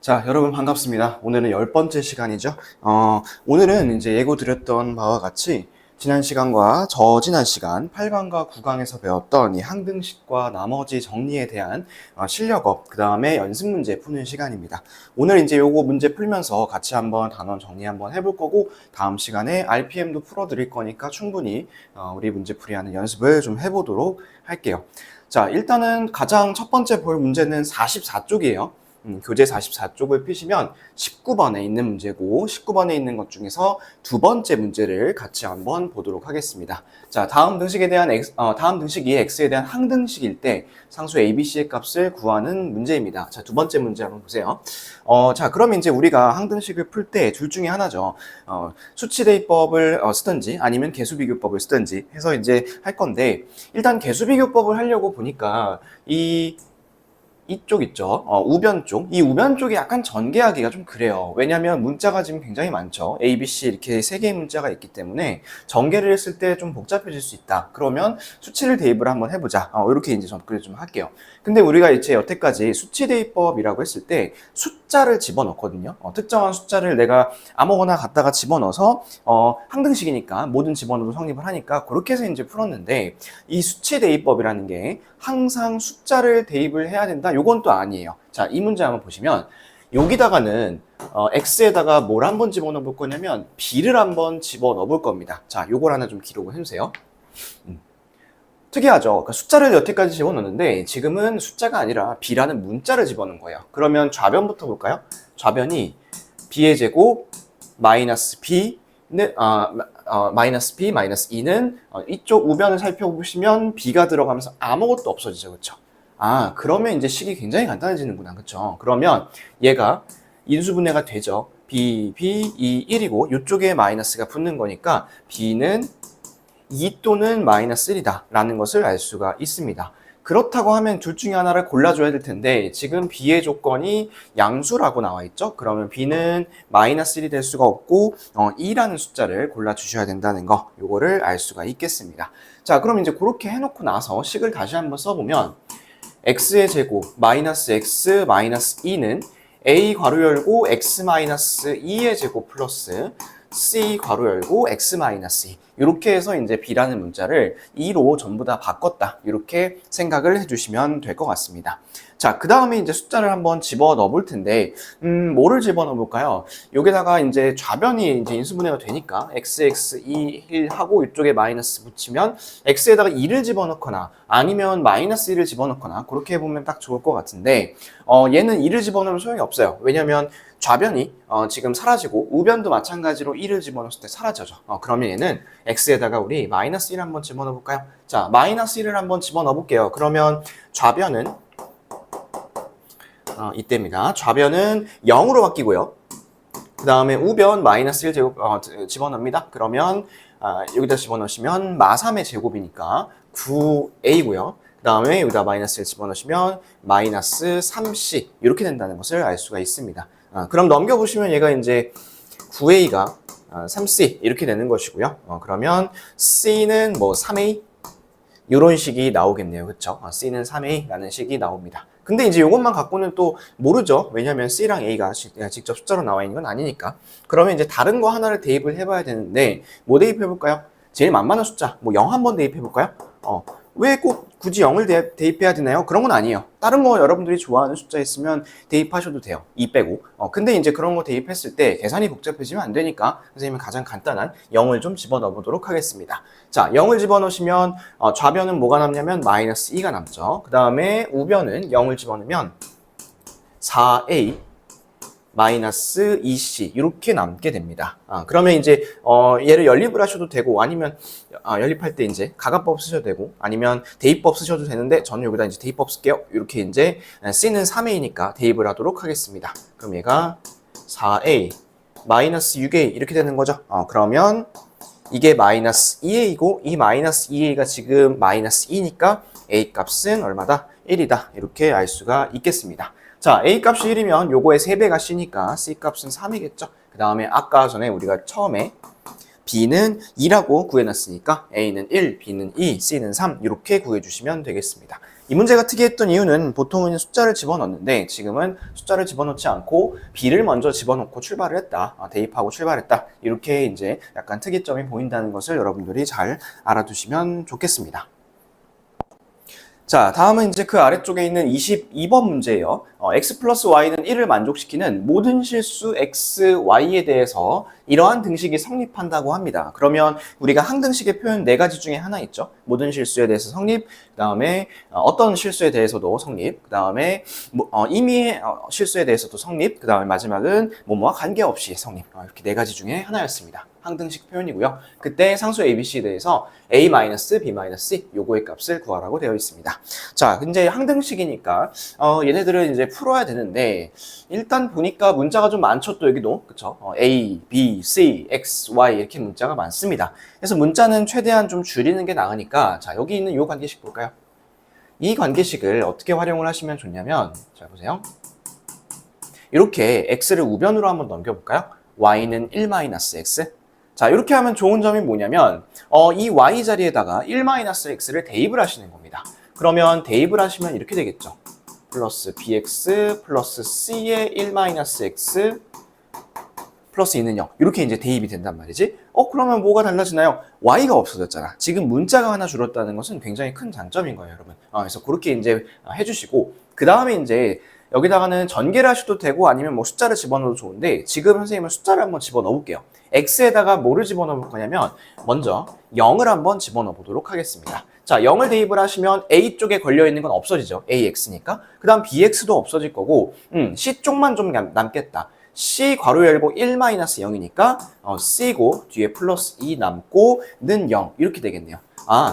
자, 여러분 반갑습니다. 오늘은 10번째 시간이죠. 오늘은 이제 예고 드렸던 바와 같이 지난 시간과 저지난 시간 8강과 9강에서 배웠던 이 항등식과 나머지 정리에 대한 실력업, 그 다음에 연습 문제 푸는 시간입니다. 오늘 이제 요거 문제 풀면서 같이 한번 단원 정리 한번 해볼 거고, 다음 시간에 RPM도 풀어드릴 거니까 충분히 우리 문제풀이하는 연습을 좀 해보도록 할게요. 자, 일단은 가장 첫 번째 볼 문제는 44쪽이에요. 교재 44쪽을 펴시면 19번에 있는 문제고, 19번에 있는 것 중에서 두 번째 문제를 같이 한번 보도록 하겠습니다. 자, 다음 등식이 x에 대한 항등식일 때 상수 abc의 값을 구하는 문제입니다. 자, 두 번째 문제 한번 보세요. 자, 그럼 이제 우리가 항등식을 풀 때 둘 중에 하나죠. 수치대입법을 쓰든지 아니면 개수비교법을 쓰든지 해서 이제 할 건데, 일단 개수비교법을 하려고 보니까 이쪽 있죠. 우변 쪽. 이 우변 쪽이 약간 전개하기가 좀 그래요. 왜냐면 문자가 지금 굉장히 많죠. A, B, C 이렇게 세 개의 문자가 있기 때문에 전개를 했을 때 좀 복잡해질 수 있다. 그러면 수치를 대입을 한번 해보자. 이렇게 이제 접근을 좀 할게요. 근데 우리가 이제 여태까지 수치 대입법이라고 했을 때 숫자를 집어넣거든요. 특정한 숫자를 내가 아무거나 갖다가 집어넣어서 항등식이니까 뭐든 집어넣어도 성립을 하니까 그렇게 해서 이제 풀었는데, 이 수치 대입법이라는 게 항상 숫자를 대입을 해야 된다? 요건 또 아니에요. 자, 이 문제 한번 보시면 여기다가는 x에다가 뭘 한번 집어넣어 볼 거냐면 b를 한번 집어넣어 볼 겁니다. 자, 요걸 하나 좀 기록을 해주세요. 특이하죠. 그러니까 숫자를 여태까지 집어넣는데 지금은 숫자가 아니라 b라는 문자를 집어넣은 거예요. 그러면 좌변부터 볼까요? 좌변이 b의 제곱 마이너스 b는 마이너스 b 마이너스 2는 이쪽 우변을 살펴보시면 b가 들어가면서 아무것도 없어지죠. 그렇죠? 그러면 이제 식이 굉장히 간단해지는구나. 그렇죠? 그러면 얘가 인수분해가 되죠. b, 2, 1이고 이쪽에 마이너스가 붙는 거니까 b는 2 또는 마이너스 1이다 라는 것을 알 수가 있습니다. 그렇다고 하면 둘 중에 하나를 골라줘야 될 텐데, 지금 b의 조건이 양수라고 나와 있죠. 그러면 b는 마이너스 1이 될 수가 없고 2라는 숫자를 골라주셔야 된다는 거, 요거를 알 수가 있겠습니다. 자, 그럼 이제 그렇게 해놓고 나서 식을 다시 한번 써보면 x의 제곱 마이너스 x 마이너스 2는 a 괄호 열고 x 마이너스 2의 제곱 플러스 c 괄호 열고 x 마이너스 2, 이렇게 해서 이제 b라는 문자를 2로 전부 다 바꿨다, 이렇게 생각을 해주시면 될 것 같습니다. 자, 그 다음에 이제 숫자를 한번 집어 넣어 볼 텐데, 뭐를 집어 넣어 볼까요? 여기다가 이제 좌변이 이제 인수분해가 되니까 x, 2, 1 하고 이쪽에 마이너스 붙이면 x에다가 2를 집어 넣거나 아니면 마이너스 1을 집어 넣거나 그렇게 해보면 딱 좋을 것 같은데, 얘는 2를 집어 넣으면 소용이 없어요. 왜냐면 좌변이 지금 사라지고 우변도 마찬가지로 1을 집어넣었을 때 사라져죠. 그러면 얘는 x에다가 우리 마이너스 1 한번 집어넣어 볼까요? 자, 마이너스 1을 한번 집어넣어 볼게요. 그러면 좌변은 이때입니다. 좌변은 0으로 바뀌고요. 그 다음에 우변 마이너스 1 제곱 집어넣습니다. 그러면 여기다 집어넣으시면 마3의 제곱이니까 9a고요. 그 다음에 여기다 마이너스 1 집어넣으시면 마이너스 3c, 이렇게 된다는 것을 알 수가 있습니다. 그럼 넘겨보시면 얘가 이제 9a가 3c 이렇게 되는 것이고요. 그러면 c는 뭐 3a 이런 식이 나오겠네요. 그쵸? c는 3a라는 식이 나옵니다. 근데 이제 이것만 갖고는 또 모르죠. 왜냐면 c랑 a가 직접 숫자로 나와 있는 건 아니니까. 그러면 이제 다른 거 하나를 대입을 해봐야 되는데, 뭐 대입해 볼까요? 제일 만만한 숫자, 뭐 0 한번 대입해 볼까요? 왜 꼭 굳이 0을 대입해야 되나요? 그런 건 아니에요. 다른 거 여러분들이 좋아하는 숫자 있으면 대입하셔도 돼요. 2 빼고. 근데 이제 그런 거 대입했을 때 계산이 복잡해지면 안 되니까 선생님은 가장 간단한 0을 좀 집어넣어 보도록 하겠습니다. 자, 0을 집어넣으시면 좌변은 뭐가 남냐면 마이너스 2가 남죠. 그 다음에 우변은 0을 집어넣으면 4a 마이너스 2c 이렇게 남게 됩니다. 그러면 이제 얘를 연립을 하셔도 되고, 아니면 연립할 때 이제 가가법 쓰셔도 되고, 아니면 대입법 쓰셔도 되는데 저는 여기다 이제 대입법 쓸게요. 이렇게 이제 c는 3a니까 대입을 하도록 하겠습니다. 그럼 얘가 4a 마이너스 6a 이렇게 되는 거죠. 그러면 이게 마이너스 2a이고 이 마이너스 2a가 지금 마이너스 2니까 a 값은 얼마다? 1이다. 이렇게 알 수가 있겠습니다. 자, a 값이 1이면 요거의 3배가 c니까 c 값은 3이겠죠. 그 다음에 아까 전에 우리가 처음에 b는 2라고 구해놨으니까 a는 1, b는 2, c는 3 이렇게 구해주시면 되겠습니다. 이 문제가 특이했던 이유는 보통은 숫자를 집어넣는데 지금은 숫자를 집어넣지 않고 b를 먼저 집어넣고 출발을 했다. 대입하고 출발했다. 이렇게 이제 약간 특이점이 보인다는 것을 여러분들이 잘 알아두시면 좋겠습니다. 자, 다음은 이제 그 아래쪽에 있는 22번 문제예요. x 플러스 y는 1을 만족시키는 모든 실수 x, y에 대해서 이러한 등식이 성립한다고 합니다. 그러면 우리가 항등식의 표현 4가지 중에 하나 있죠. 모든 실수에 대해서 성립, 그 다음에 어떤 실수에 대해서도 성립, 그 다음에 임의의 실수에 대해서도 성립, 그 다음에 마지막은 뭐뭐와 관계없이 성립. 이렇게 4가지 중에 하나였습니다. 항등식 표현이고요. 그때 상수 ABC에 대해서 A-, B-C 요거의 값을 구하라고 되어 있습니다. 자, 이제 항등식이니까 얘네들을 이제 풀어야 되는데 일단 보니까 문자가 좀 많죠. 또 여기도 그쵸? A, B, C, X, Y 이렇게 문자가 많습니다. 그래서 문자는 최대한 좀 줄이는 게 나으니까 자, 여기 있는 이 관계식 볼까요? 이 관계식을 어떻게 활용을 하시면 좋냐면 자, 보세요. 이렇게 X를 우변으로 한번 넘겨볼까요? Y는 1-X. 자, 이렇게 하면 좋은 점이 뭐냐면 이 y 자리에다가 1-x를 대입을 하시는 겁니다. 그러면 대입을 하시면 이렇게 되겠죠. 플러스 bx 플러스 c의 1-x 플러스 2는 0. 이렇게 이제 대입이 된단 말이지. 그러면 뭐가 달라지나요? y가 없어졌잖아. 지금 문자가 하나 줄었다는 것은 굉장히 큰 장점인 거예요, 여러분. 그래서 그렇게 이제 해주시고 그 다음에 이제 여기다가는 전개를 하셔도 되고 아니면 뭐 숫자를 집어넣어도 좋은데 지금 선생님은 숫자를 한번 집어넣어 볼게요. x에다가 뭐를 집어넣을 거냐면 먼저 0을 한번 집어넣어 보도록 하겠습니다. 자, 0을 대입을 하시면 a 쪽에 걸려있는 건 없어지죠. ax니까. 그 다음 bx도 없어질 거고 c 쪽만 좀 남겠다. c 괄호 열고 1-0이니까 c고 뒤에 플러스 2 남고 는 0 이렇게 되겠네요.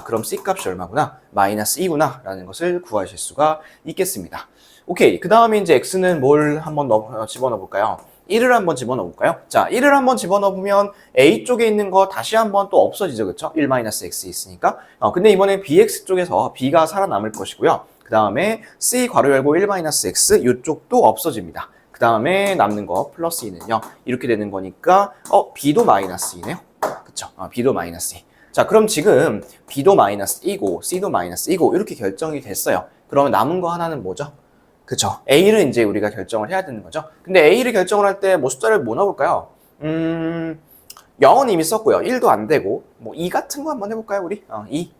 그럼 c 값이 얼마구나? 마이너스 2구나 라는 것을 구하실 수가 있겠습니다. 오케이, 그 다음에 이제 x는 뭘 한번 집어넣어 볼까요? 1을 한번 집어넣어 볼까요? 자, 1을 한번 집어넣어 보면 a 쪽에 있는 거 다시 한번 또 없어지죠, 그쵸? 1-x 있으니까. 근데 이번에 bx 쪽에서 b가 살아남을 것이고요. 그 다음에 c 괄호 열고 1-x 이쪽도 없어집니다. 그 다음에 남는 거 플러스 2는 0 이렇게 되는 거니까 b도 마이너스 2네요. 그쵸? b도 마이너스 2. 자, 그럼 지금 b도 마이너스 2고 c도 마이너스 2고 이렇게 결정이 됐어요. 그러면 남은 거 하나는 뭐죠? 그쵸. A를 이제 우리가 결정을 해야 되는 거죠. 근데 A를 결정을 할 때 뭐 숫자를 뭐 넣어볼까요? 0은 이미 썼고요. 1도 안 되고, 뭐 2 같은 거 한번 해볼까요, 우리? 2.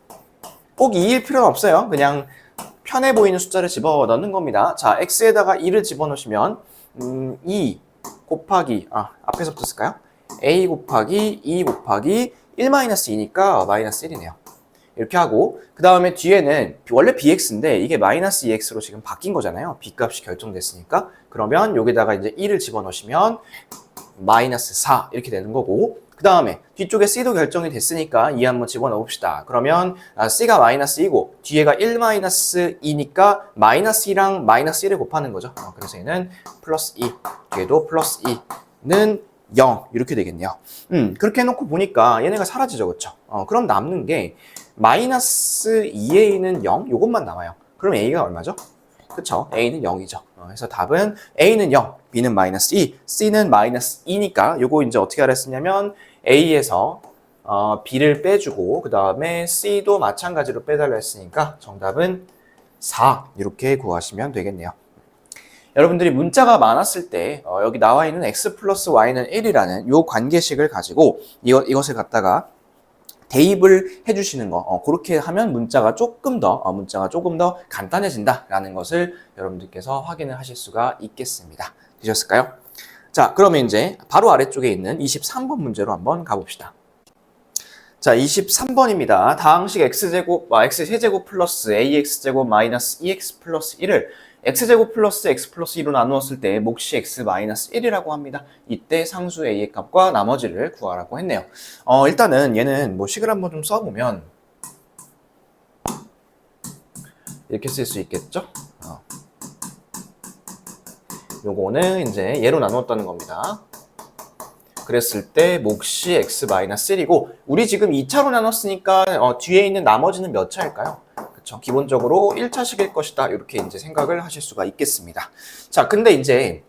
꼭 2일 필요는 없어요. 그냥 편해 보이는 숫자를 집어 넣는 겁니다. 자, X에다가 2를 집어 넣으시면, 2 곱하기, 앞에서부터 쓸까요? A 곱하기 2 곱하기 1-2니까 마이너스 1이네요. 이렇게 하고 그 다음에 뒤에는 원래 bx인데 이게 마이너스 2x로 지금 바뀐 거잖아요. b 값이 결정됐으니까. 그러면 여기다가 이제 1을 집어넣으시면 마이너스 4 이렇게 되는 거고 그 다음에 뒤쪽에 c도 결정이 됐으니까 2 한번 집어넣어 봅시다. 그러면 c가 마이너스 2고 뒤에가 1-2니까 마이너스 2랑 마이너스 1을 곱하는 거죠. 그래서 얘는 플러스 2 뒤에도 플러스 2는 0 이렇게 되겠네요. 그렇게 해놓고 보니까 얘네가 사라지죠, 그렇죠? 그럼 남는 게 마이너스 2a는 0 요것만 남아요. 그럼 a가 얼마죠? 그쵸? a는 0이죠. 그래서 답은 a는 0, b는 마이너스 2, c는 마이너스 2니까 요거 이제 어떻게 알았었냐면 a에서 b를 빼주고 그 다음에 c도 마찬가지로 빼달라 했으니까 정답은 4 이렇게 구하시면 되겠네요. 여러분들이 문자가 많았을 때 여기 나와 있는 x 플러스 y는 1이라는 요 관계식을 가지고 이것을 갖다가 대입을 해주시는 거 그렇게 하면 문자가 조금 더 간단해진다라는 것을 여러분들께서 확인을 하실 수가 있겠습니다. 되셨을까요? 자, 그러면 이제 바로 아래쪽에 있는 23번 문제로 한번 가봅시다. 자, 23번입니다. 다항식 x제곱, x세제곱 플러스 ax제곱 마이너스 2x 플러스 1을 x제곱 플러스 x 플러스 2로 나누었을 때 몫이 x 마이너스 1이라고 합니다. 이때 상수 a의 값과 나머지를 구하라고 했네요. 일단은 얘는 뭐 식을 한번 좀 써보면 이렇게 쓸 수 있겠죠? 요거는 이제 얘로 나누었다는 겁니다. 그랬을 때 몫이 x-1이고 우리 지금 2차로 나눴으니까 뒤에 있는 나머지는 몇 차일까요? 그쵸? 기본적으로 1차식일 것이다. 이렇게 이제 생각을 하실 수가 있겠습니다. 자, 근데 이제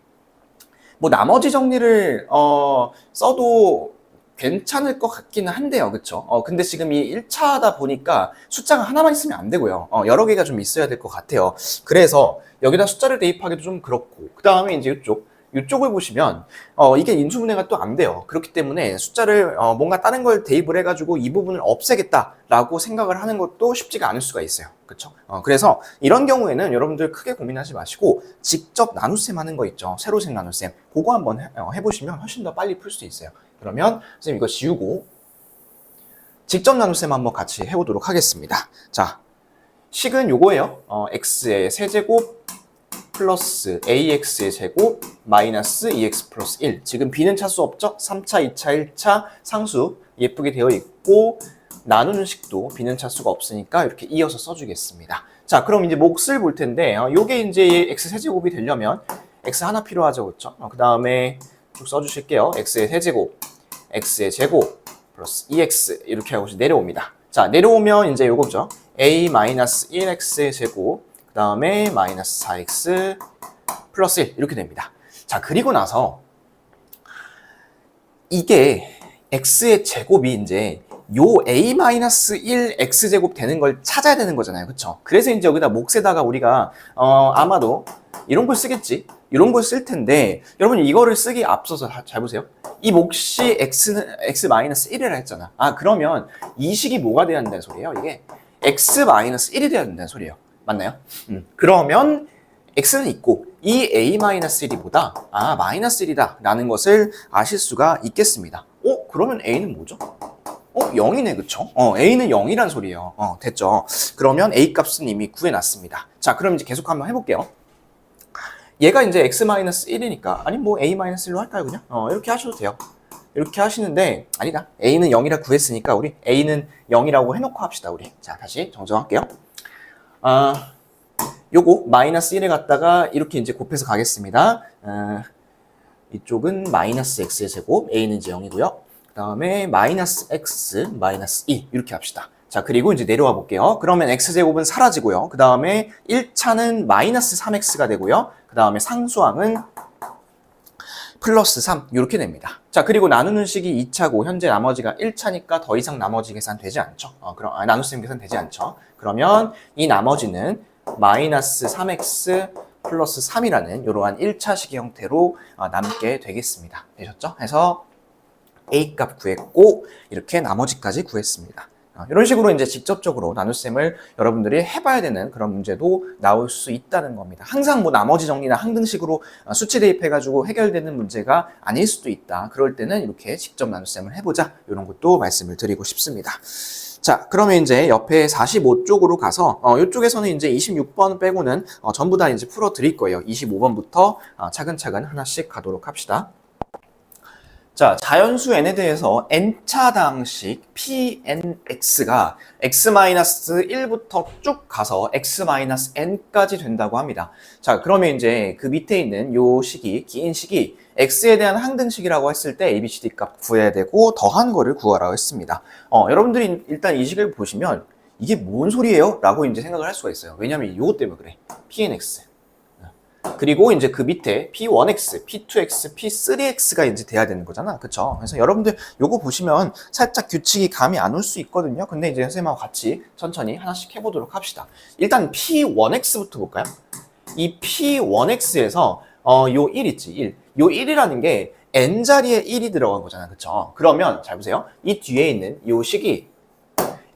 뭐 나머지 정리를 써도 괜찮을 것 같기는 한데요. 그쵸? 근데 지금 이 1차다 보니까 숫자가 하나만 있으면 안 되고요. 여러 개가 좀 있어야 될 것 같아요. 그래서 여기다 숫자를 대입하기도 좀 그렇고, 그 다음에 이제 이쪽을 보시면 이게 인수분해가 또 안 돼요. 그렇기 때문에 숫자를 뭔가 다른 걸 대입을 해가지고 이 부분을 없애겠다라고 생각을 하는 것도 쉽지가 않을 수가 있어요. 그렇죠? 그래서 이런 경우에는 여러분들 크게 고민하지 마시고 직접 나눗셈 하는 거 있죠. 세로셈 나눗셈. 그거 한번 해보시면 훨씬 더 빨리 풀 수 있어요. 그러면 선생님 이거 지우고 직접 나눗셈 한번 같이 해보도록 하겠습니다. 자, 식은 요거예요. x의 세제곱 플러스 ax의 제곱 마이너스 2x 플러스 1. 지금 b는 차수 없죠? 3차, 2차, 1차 상수 예쁘게 되어 있고 나누는 식도 b는 차수가 없으니까 이렇게 이어서 써주겠습니다. 자, 그럼 이제 몫을 볼 텐데 요게 이제 x 세제곱이 되려면 x 하나 필요하죠, 그렇죠? 그 다음에 쭉 써주실게요. x의 세제곱, x의 제곱 플러스 2x 이렇게 하고 내려옵니다. 자, 내려오면 이제 요거죠. a-1x의 제곱 그 다음에 마이너스 4x 플러스 1 이렇게 됩니다. 자, 그리고 나서 이게 x의 제곱이 이제 요 a-1 x제곱 되는 걸 찾아야 되는 거잖아요. 그쵸? 그래서 이제 여기다 몫에다가 우리가 아마도 이런 걸 쓰겠지? 이런 걸 쓸 텐데 여러분 이거를 쓰기 앞서서 잘 보세요. 이 몫이 x-1이라 했잖아. 그러면 이 식이 뭐가 돼야 된다는 소리예요? 이게 x-1이 돼야 된다는 소리예요. 맞나요? 그러면 x는 있고 이 a-1이보다 마이너스 1이다 라는 것을 아실 수가 있겠습니다. 그러면 a는 뭐죠? 0이네, 그쵸? a는 0이란 소리예요. 됐죠? 그러면 a 값은 이미 구해놨습니다. 자, 그럼 이제 계속 한번 해볼게요. 얘가 이제 x-1이니까 아니 뭐 a-1로 할까요, 그냥? 이렇게 하셔도 돼요. 이렇게 하시는데 아니다. a는 0이라 구했으니까 우리 a는 0이라고 해놓고 합시다, 우리. 자, 다시 정정할게요. 요거 마이너스 1에 갖다가 이렇게 이제 곱해서 가겠습니다. 이쪽은 마이너스 x의 제곱, a는 이제 0이고요. 그 다음에 마이너스 x, 마이너스 2 이렇게 합시다. 자, 그리고 이제 내려와 볼게요. 그러면 x제곱은 사라지고요. 그 다음에 1차는 마이너스 3x가 되고요. 그 다음에 상수항은 플러스 3 이렇게 됩니다. 자, 그리고 나누는 식이 2차고 현재 나머지가 1차니까 더 이상 나머지 계산 되지 않죠. 그럼 나눗셈 계산 되지 않죠. 그러면 이 나머지는 마이너스 3x 플러스 3이라는 이러한 1차식의 형태로 남게 되겠습니다. 되셨죠? 해서 a 값 구했고 이렇게 나머지까지 구했습니다. 이런 식으로 이제 직접적으로 나눗셈을 여러분들이 해봐야 되는 그런 문제도 나올 수 있다는 겁니다. 항상 뭐 나머지 정리나 항등식으로 수치 대입해가지고 해결되는 문제가 아닐 수도 있다. 그럴 때는 이렇게 직접 나눗셈을 해보자. 이런 것도 말씀을 드리고 싶습니다. 자, 그러면 이제 옆에 45쪽으로 가서 이쪽에서는 이제 26번 빼고는 전부 다 이제 풀어 드릴 거예요. 25번부터 차근차근 하나씩 가도록 합시다. 자, 자연수 n에 대해서 n차당식 pnx가 x-1부터 쭉 가서 x-n까지 된다고 합니다. 자, 그러면 이제 그 밑에 있는 요 식이, 긴 식이 x에 대한 항등식이라고 했을 때 a, b, c, d 값 구해야 되고 더한 거를 구하라고 했습니다. 여러분들이 일단 이 식을 보시면 이게 뭔 소리예요? 라고 이제 생각을 할 수가 있어요. 왜냐면 이것 때문에 그래. pnx. 그리고 이제 그 밑에 P1X, P2X, P3X가 이제 돼야 되는 거잖아. 그쵸? 그래서 여러분들 요거 보시면 살짝 규칙이 감이 안 올 수 있거든요. 근데 이제 선생님하고 같이 천천히 하나씩 해보도록 합시다. 일단 P1X부터 볼까요? 이 P1X에서 요 1 있지, 1. 요 1이라는 게 N자리에 1이 들어간 거잖아. 그쵸? 그러면 잘 보세요. 이 뒤에 있는 요 식이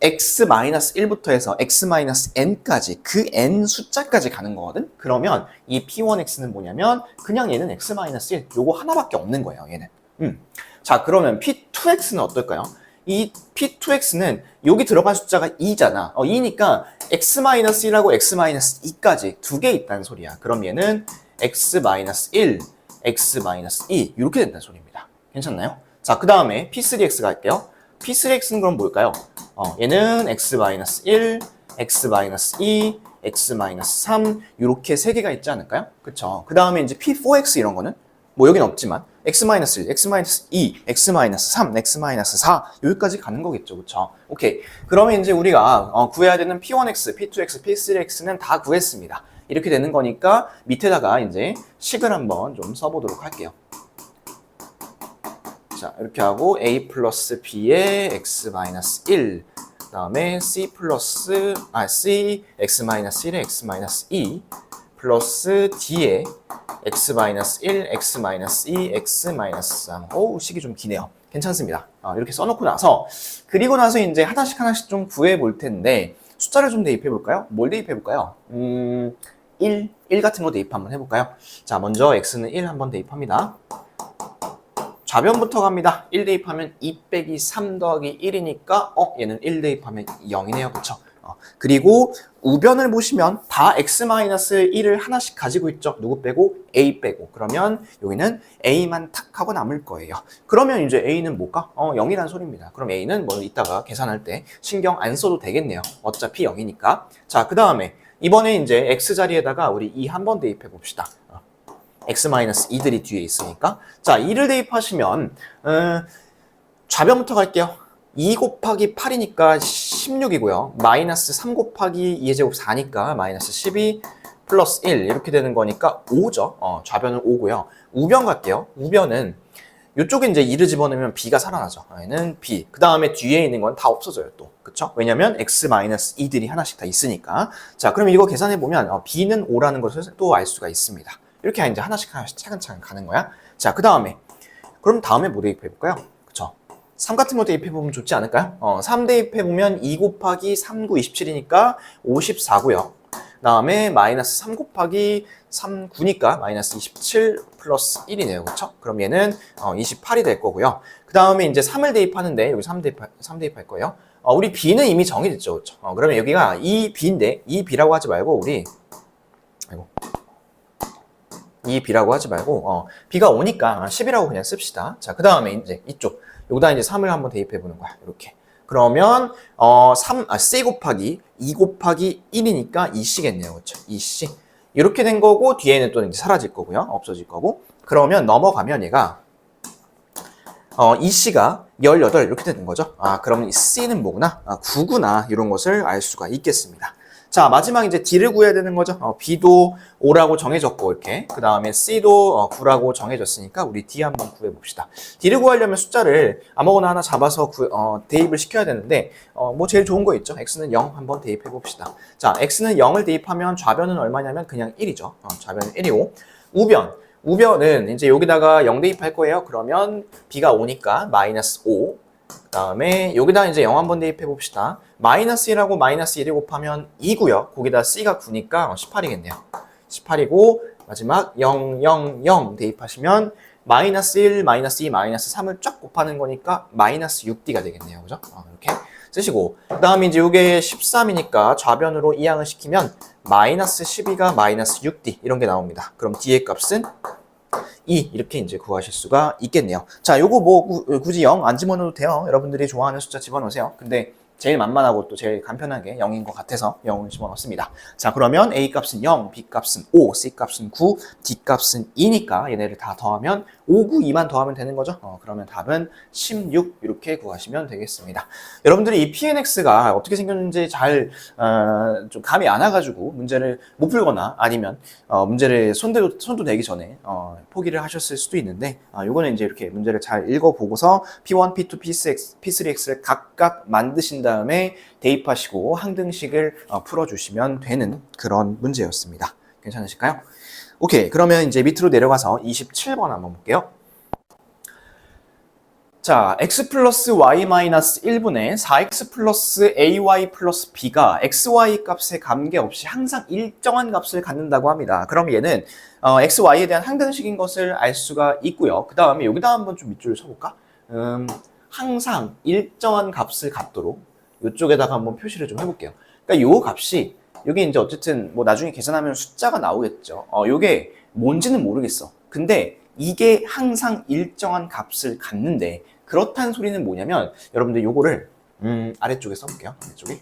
x-1부터 해서 x-n까지 그 n 숫자까지 가는 거거든? 그러면 이 p1x는 뭐냐면 그냥 얘는 x-1 요거 하나밖에 없는 거예요, 얘는. 자, 그러면 p2x는 어떨까요? 이 p2x는 여기 들어간 숫자가 2잖아. 2니까 x-1하고 x-2까지 두 개 있다는 소리야. 그럼 얘는 x-1, x-2 이렇게 된다는 소리입니다. 괜찮나요? 자, 그 다음에 p3x 갈게요. P3X는 그럼 뭘까요? 얘는 x-1, x-2, x-3 이렇게 세 개가 있지 않을까요? 그쵸? 그 다음에 이제 P4X 이런 거는 뭐 여긴 없지만 x-1, x-2, x-3, x-4 여기까지 가는 거겠죠. 그쵸? 오케이. 그러면 이제 우리가 구해야 되는 P1X, P2X, P3X는 다 구했습니다. 이렇게 되는 거니까 밑에다가 이제 식을 한번 좀 써보도록 할게요. 자, 이렇게 하고 A 플러스 B의 x 마이너스 1, 그 다음에 C x 마이너스 1의 x 마이너스 2 플러스 D의 x 마이너스 1, x 마이너스 2, x 마이너스 3. 오, 식이 좀 기네요. 괜찮습니다. 이렇게 써놓고 나서 그리고 나서 이제 하나씩 좀 구해 볼 텐데 숫자를 좀 대입해 볼까요? 뭘 대입해 볼까요? 1 같은 거 대입 한번 해볼까요? 자, 먼저 x는 1 한번 대입합니다. 좌변부터 갑니다. 1 대입하면 2 빼기 3 더하기 1이니까 얘는 1 대입하면 0이네요. 그쵸? 그리고 우변을 보시면 다 x-1을 하나씩 가지고 있죠. 누구 빼고? a 빼고. 그러면 여기는 a만 탁 하고 남을 거예요. 그러면 이제 a는 뭘까? 0이란 소리입니다. 그럼 a는 뭐 이따가 계산할 때 신경 안 써도 되겠네요. 어차피 0이니까. 자, 그 다음에 이번에 이제 x 자리에다가 우리 2 한번 대입해 봅시다. x-2들이 뒤에 있으니까. 자, 2를 대입하시면 좌변부터 갈게요. 2 곱하기 8이니까 16이고요. 마이너스 3 곱하기 2의 제곱 4니까 마이너스 12 플러스 1 이렇게 되는 거니까 5죠. 좌변은 5고요. 우변 갈게요. 우변은 이쪽에 이제 2를 집어넣으면 b가 살아나죠. 얘는 b. 그 다음에 뒤에 있는 건 다 없어져요 또. 그쵸? 왜냐면 x-2들이 하나씩 다 있으니까. 자, 그럼 이거 계산해보면 b는 5라는 것을 또 알 수가 있습니다. 이렇게 이제 하나씩 차근차근 가는 거야. 자, 그 다음에 그럼 다음에 뭐 대입해볼까요? 그쵸? 3 같은 거 대입해보면 좋지 않을까요? 3 대입해보면 2 곱하기 3, 9, 27이니까 54고요. 그 다음에 마이너스 3 곱하기 3, 9니까 마이너스 27 플러스 1이네요. 그쵸? 그럼 얘는 28이 될 거고요. 그 다음에 이제 3을 대입하는데 여기 3 대입할 거예요. 우리 b는 이미 정해졌죠. 그쵸? 그러면 여기가 2b인데 2b라고 하지 말고 우리 b라고 하지 말고 b가 오니까 10이라고 그냥 씁시다. 자, 그 다음에 이제 이쪽 여기다 이제 3을 한번 대입해 보는 거야. 이렇게. 그러면 c 곱하기 2 곱하기 1이니까 2c겠네요. 그렇죠? 2c. 이렇게 된 거고 뒤에는 또 이제 사라질 거고요. 없어질 거고. 그러면 넘어가면 얘가 2c가 18 이렇게 되는 거죠. 그럼 c는 뭐구나? 9구나. 이런 것을 알 수가 있겠습니다. 자, 마지막 이제 D를 구해야 되는 거죠. B도 5라고 정해졌고, 이렇게. 그 다음에 C도 9라고 정해졌으니까 우리 D 한번 구해봅시다. D를 구하려면 숫자를 아무거나 하나 잡아서 대입을 시켜야 되는데, 뭐 제일 좋은 거 있죠. X는 0 한번 대입해봅시다. 자, X는 0을 대입하면 좌변은 얼마냐면 그냥 1이죠. 좌변은 1이고. 우변은 이제 여기다가 0 대입할 거예요. 그러면 B가 5니까 마이너스 5. 그 다음에 여기다 이제 0 한번 대입해 봅시다. 마이너스 1하고 마이너스 1을 곱하면 2고요. 거기다 C가 9니까 18이겠네요. 18이고 마지막 0, 0, 0 대입하시면 마이너스 1, 마이너스 2, 마이너스 3을 쫙 곱하는 거니까 마이너스 6D가 되겠네요. 그죠? 이렇게 쓰시고 그 다음에 이제 이게 13이니까 좌변으로 이항을 시키면 마이너스 12가 마이너스 6D 이런 게 나옵니다. 그럼 D의 값은 2 이렇게 이제 구하실 수가 있겠네요. 자, 요거 뭐 굳이 0 안 집어넣어도 돼요. 여러분들이 좋아하는 숫자 집어넣으세요. 근데 제일 만만하고 또 제일 간편하게 0인 것 같아서 0을 집어넣습니다. 자, 그러면 A 값은 0, B 값은 5, C 값은 9, D 값은 2니까 얘네를 다 더하면 5, 9, 2만 더하면 되는 거죠. 그러면 답은 16 이렇게 구하시면 되겠습니다. 여러분들이 이 PNX가 어떻게 생겼는지 잘 좀 감이 안 와가지고 문제를 못 풀거나 아니면 문제를 손도 대기 전에 포기를 하셨을 수도 있는데 요거는 이제 이렇게 문제를 잘 읽어보고서 P1, P2, P3X를 각각 만드신 다음에 대입하시고 항등식을 풀어주시면 되는 그런 문제였습니다. 괜찮으실까요? 오케이, 그러면 이제 밑으로 내려가서 27번 한번 볼게요. 자, x 플러스 y 마이너스 1분의 4x 플러스 ay 플러스 b가 xy 값에 관계없이 항상 일정한 값을 갖는다고 합니다. 그럼 얘는 x, y에 대한 항등식인 것을 알 수가 있고요. 그 다음에 여기다 한번 좀 밑줄을 쳐볼까? 항상 일정한 값을 갖도록 이쪽에다가 한번 표시를 좀 해볼게요. 그러니까 요 값이 여기 이제 어쨌든 뭐 나중에 계산하면 숫자가 나오겠죠. 요게 뭔지는 모르겠어. 근데 이게 항상 일정한 값을 갖는데 그렇다는 소리는 뭐냐면 여러분들 요거를 아래쪽에 써볼게요. 아래쪽에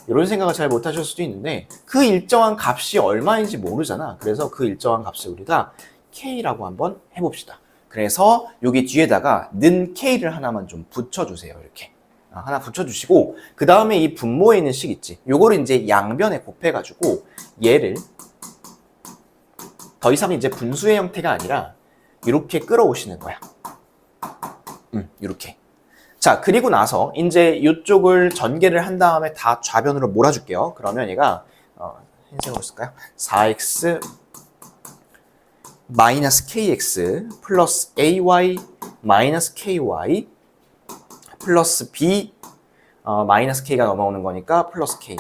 이런 생각을 잘 못하실 수도 있는데 그 일정한 값이 얼마인지 모르잖아. 그래서 그 일정한 값을 우리가 K라고 한번 해봅시다. 그래서 여기 뒤에다가 는 K를 하나만 좀 붙여주세요. 이렇게 하나 붙여주시고 그 다음에 이 분모에 있는 식 있지. 요거를 이제 양변에 곱해가지고 얘를 더 이상 이제 분수의 형태가 아니라 이렇게 끌어오시는 거야. 이렇게. 자, 그리고 나서 이제 이쪽을 전개를 한 다음에 다 좌변으로 몰아줄게요. 그러면 얘가 흰색으로 쓸까요? 4x 마이너스 kx 플러스 ay 마이너스 ky 플러스 b 마이너스 k가 넘어오는 거니까 플러스 k.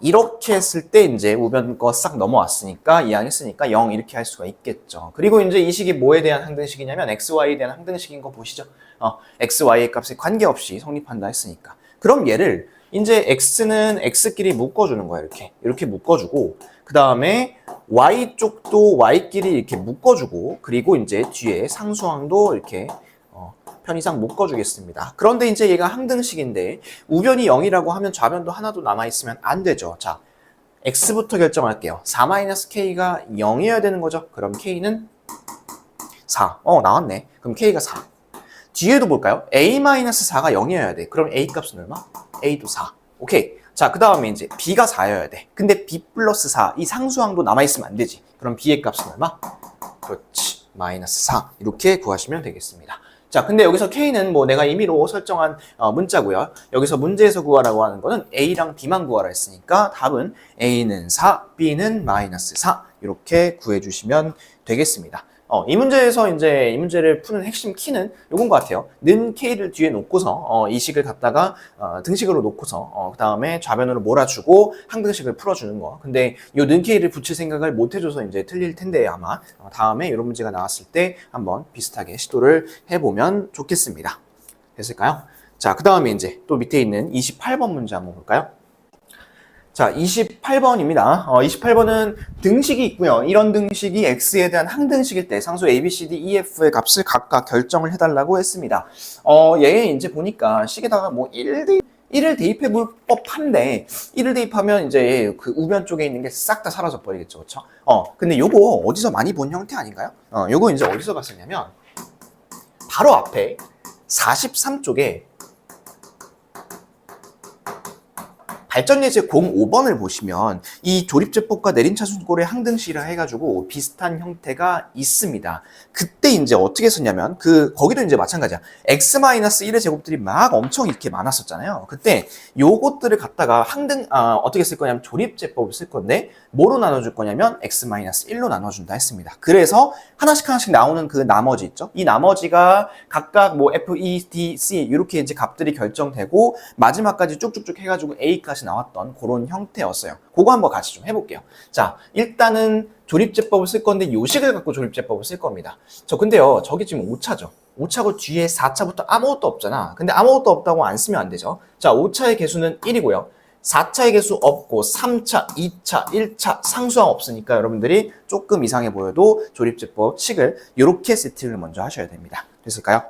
이렇게 했을 때 이제 우변 거 싹 넘어왔으니까 이항했으니까 0 이렇게 할 수가 있겠죠. 그리고 이제 이 식이 뭐에 대한 항등식이냐면 xy에 대한 항등식인 거 보시죠. xy의 값에 관계없이 성립한다 했으니까. 그럼 얘를 이제 x는 x끼리 묶어주는 거야. 이렇게 묶어주고 그 다음에 y 쪽도 y끼리 이렇게 묶어주고 그리고 이제 뒤에 상수항도 이렇게 편의상 묶어주겠습니다. 그런데 이제 얘가 항등식인데 우변이 0이라고 하면 좌변도 하나도 남아있으면 안 되죠. 자, x부터 결정할게요. 4-k가 0이어야 되는 거죠. 그럼 k는 4. 나왔네. 그럼 k가 4. 뒤에도 볼까요? a-4가 0이어야 돼. 그럼 a 값은 얼마? a도 4. 오케이. 자, 그 다음에 이제 b가 4여야 돼. 근데 b 플러스 4, 이 상수항도 남아있으면 안 되지. 그럼 b의 값은 얼마? 그렇지. 마이너스 4. 이렇게 구하시면 되겠습니다. 자, 근데 여기서 K는 뭐 내가 임의로 설정한 문자고요. 여기서 문제에서 구하라고 하는 거는 A랑 B만 구하라 했으니까 답은 A는 4, B는 마이너스 4 이렇게 구해주시면 되겠습니다. 이 문제에서 이제 이 문제를 푸는 핵심 키는 요건 것 같아요. 는 K를 뒤에 놓고서 이 식을 갖다가 등식으로 놓고서 그 다음에 좌변으로 몰아주고 항등식을 풀어주는 거. 근데 요 는 K를 붙일 생각을 못 해줘서 이제 틀릴 텐데 아마 다음에 이런 문제가 나왔을 때 한번 비슷하게 시도를 해보면 좋겠습니다. 됐을까요? 자, 그 다음에 이제 또 밑에 있는 28번 문제 한번 볼까요? 자, 28번입니다. 28번은 등식이 있고요. 이런 등식이 x에 대한 항등식일 때 상수 a, b, c, d, e, f의 값을 각각 결정을 해달라고 했습니다. 얘 이제 보니까 식에다가 뭐 1을 대입해 볼 법한데 1을 대입하면 이제 그 우변 쪽에 있는 게 싹 다 사라져 버리겠죠. 그렇죠? 근데 요거 어디서 많이 본 형태 아닌가요? 요거 이제 어디서 봤었냐면 바로 앞에 43쪽에 발전예제 05번을 보시면 이 조립제법과 내림차순골의 항등식이라 해가지고 비슷한 형태가 있습니다. 그때 이제 어떻게 썼냐면 거기도 이제 마찬가지야. x-1의 제곱들이 막 엄청 이렇게 많았었잖아요. 그때 요것들을 갖다가 어떻게 쓸 거냐면 조립제법을 쓸 건데 뭐로 나눠줄 거냐면 x-1로 나눠준다 했습니다. 그래서 하나씩 나오는 그 나머지 있죠. 이 나머지가 각각 뭐 f, e, d, c 이렇게 이제 값들이 결정되고 마지막까지 쭉쭉쭉 해가지고 a까지 나왔던 그런 형태였어요. 그거 한번 같이 좀 해볼게요. 자, 일단은 조립제법을 쓸 건데 요식을 갖고 조립제법을 쓸 겁니다. 근데요, 저기 지금 5차죠. 5차고 뒤에 4차부터 아무것도 없잖아. 근데 아무것도 없다고 안 쓰면 안 되죠. 자, 5차의 개수는 1이고요. 4차의 개수 없고 3차, 2차, 1차 상수항 없으니까 여러분들이 조금 이상해 보여도 조립제법 식을 이렇게 세팅을 먼저 하셔야 됩니다. 됐을까요?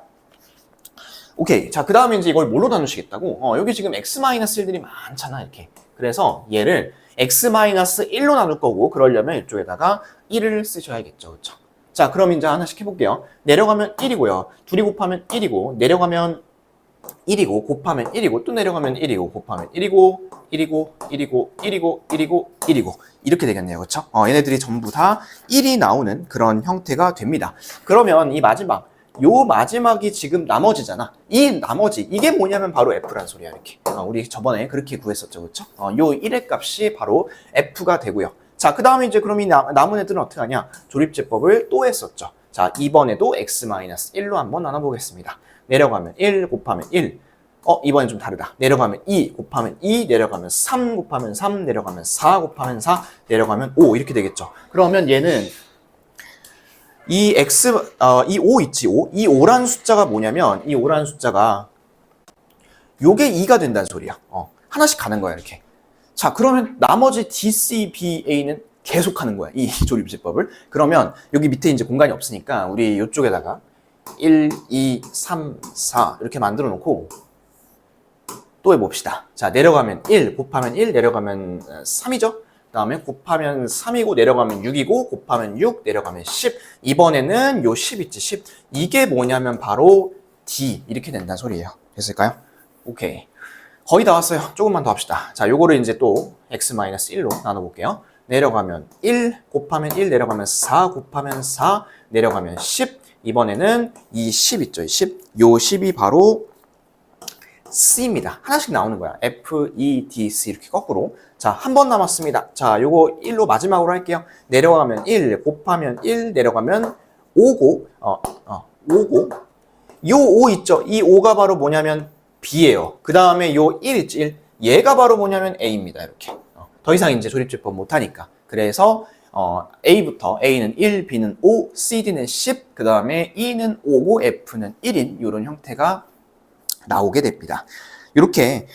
오케이. 자, 그 다음에 이제 이걸 뭘로 나누시겠다고? 여기 지금 x-1들이 많잖아, 이렇게. 그래서 얘를 x-1로 나눌 거고, 그러려면 이쪽에다가 1을 쓰셔야겠죠. 그쵸? 자, 그럼 이제 하나씩 해볼게요. 내려가면 1이고요. 둘이 곱하면 1이고, 내려가면 1이고, 곱하면 1이고, 또 내려가면 1이고, 곱하면 1이고, 1이고, 1이고, 1이고, 1이고, 1이고. 이렇게 되겠네요. 그쵸? 얘네들이 전부 다 1이 나오는 그런 형태가 됩니다. 그러면 이 요 마지막이 지금 나머지잖아. 이 나머지, 이게 뭐냐면 바로 F란 소리야, 이렇게. 우리 저번에 그렇게 구했었죠, 그쵸? 요 1의 값이 바로 F가 되고요. 자, 그 다음에 이제 그럼 이 남은 애들은 어떻게 하냐? 조립제법을 또 했었죠. 자, 이번에도 x-1로 한번 나눠보겠습니다. 내려가면 1 곱하면 1. 이번엔 좀 다르다. 내려가면 2 곱하면 2, 내려가면 3 곱하면 3, 내려가면 4 곱하면 4, 내려가면 5 이렇게 되겠죠. 그러면 얘는 이 5 있지, 5? 이 5라는 숫자가 뭐냐면, 이 5라는 숫자가 요게 2가 된다는 소리야. 하나씩 가는 거야, 이렇게. 자, 그러면 나머지 D, C, B, A는 계속 하는 거야, 이 조립제법을. 그러면 여기 밑에 이제 공간이 없으니까 우리 이쪽에다가 1, 2, 3, 4 이렇게 만들어 놓고 또 해봅시다. 자, 내려가면 1, 곱하면 1, 내려가면 3이죠? 그 다음에 곱하면 3이고 내려가면 6이고 곱하면 6 내려가면 10. 이번에는 요 10 있지, 10. 이게 뭐냐면 바로 D 이렇게 된다는 소리예요. 됐을까요? 오케이. 거의 다 왔어요. 조금만 더 합시다. 자, 요거를 이제 또 x-1로 나눠볼게요. 내려가면 1 곱하면 1 내려가면 4 곱하면 4 내려가면 10 이번에는 이 10 있죠, 이 10. 요 10이 바로 C입니다. 하나씩 나오는 거야. F, E, D, C 이렇게 거꾸로. 자, 한 번 남았습니다. 자, 요거 1로 마지막으로 할게요. 내려가면 1, 곱하면 1, 내려가면 5고, 5고. 요 5 있죠? 이 5가 바로 뭐냐면 B예요. 그 다음에 요 1 있지, 1. 얘가 바로 뭐냐면 A입니다. 이렇게. 더 이상 이제 조립제법 못하니까. 그래서 A부터 A는 1, B는 5, C, D는 10, 그 다음에 E는 5고 F는 1인 이런 형태가 나오게 됩니다. 이렇게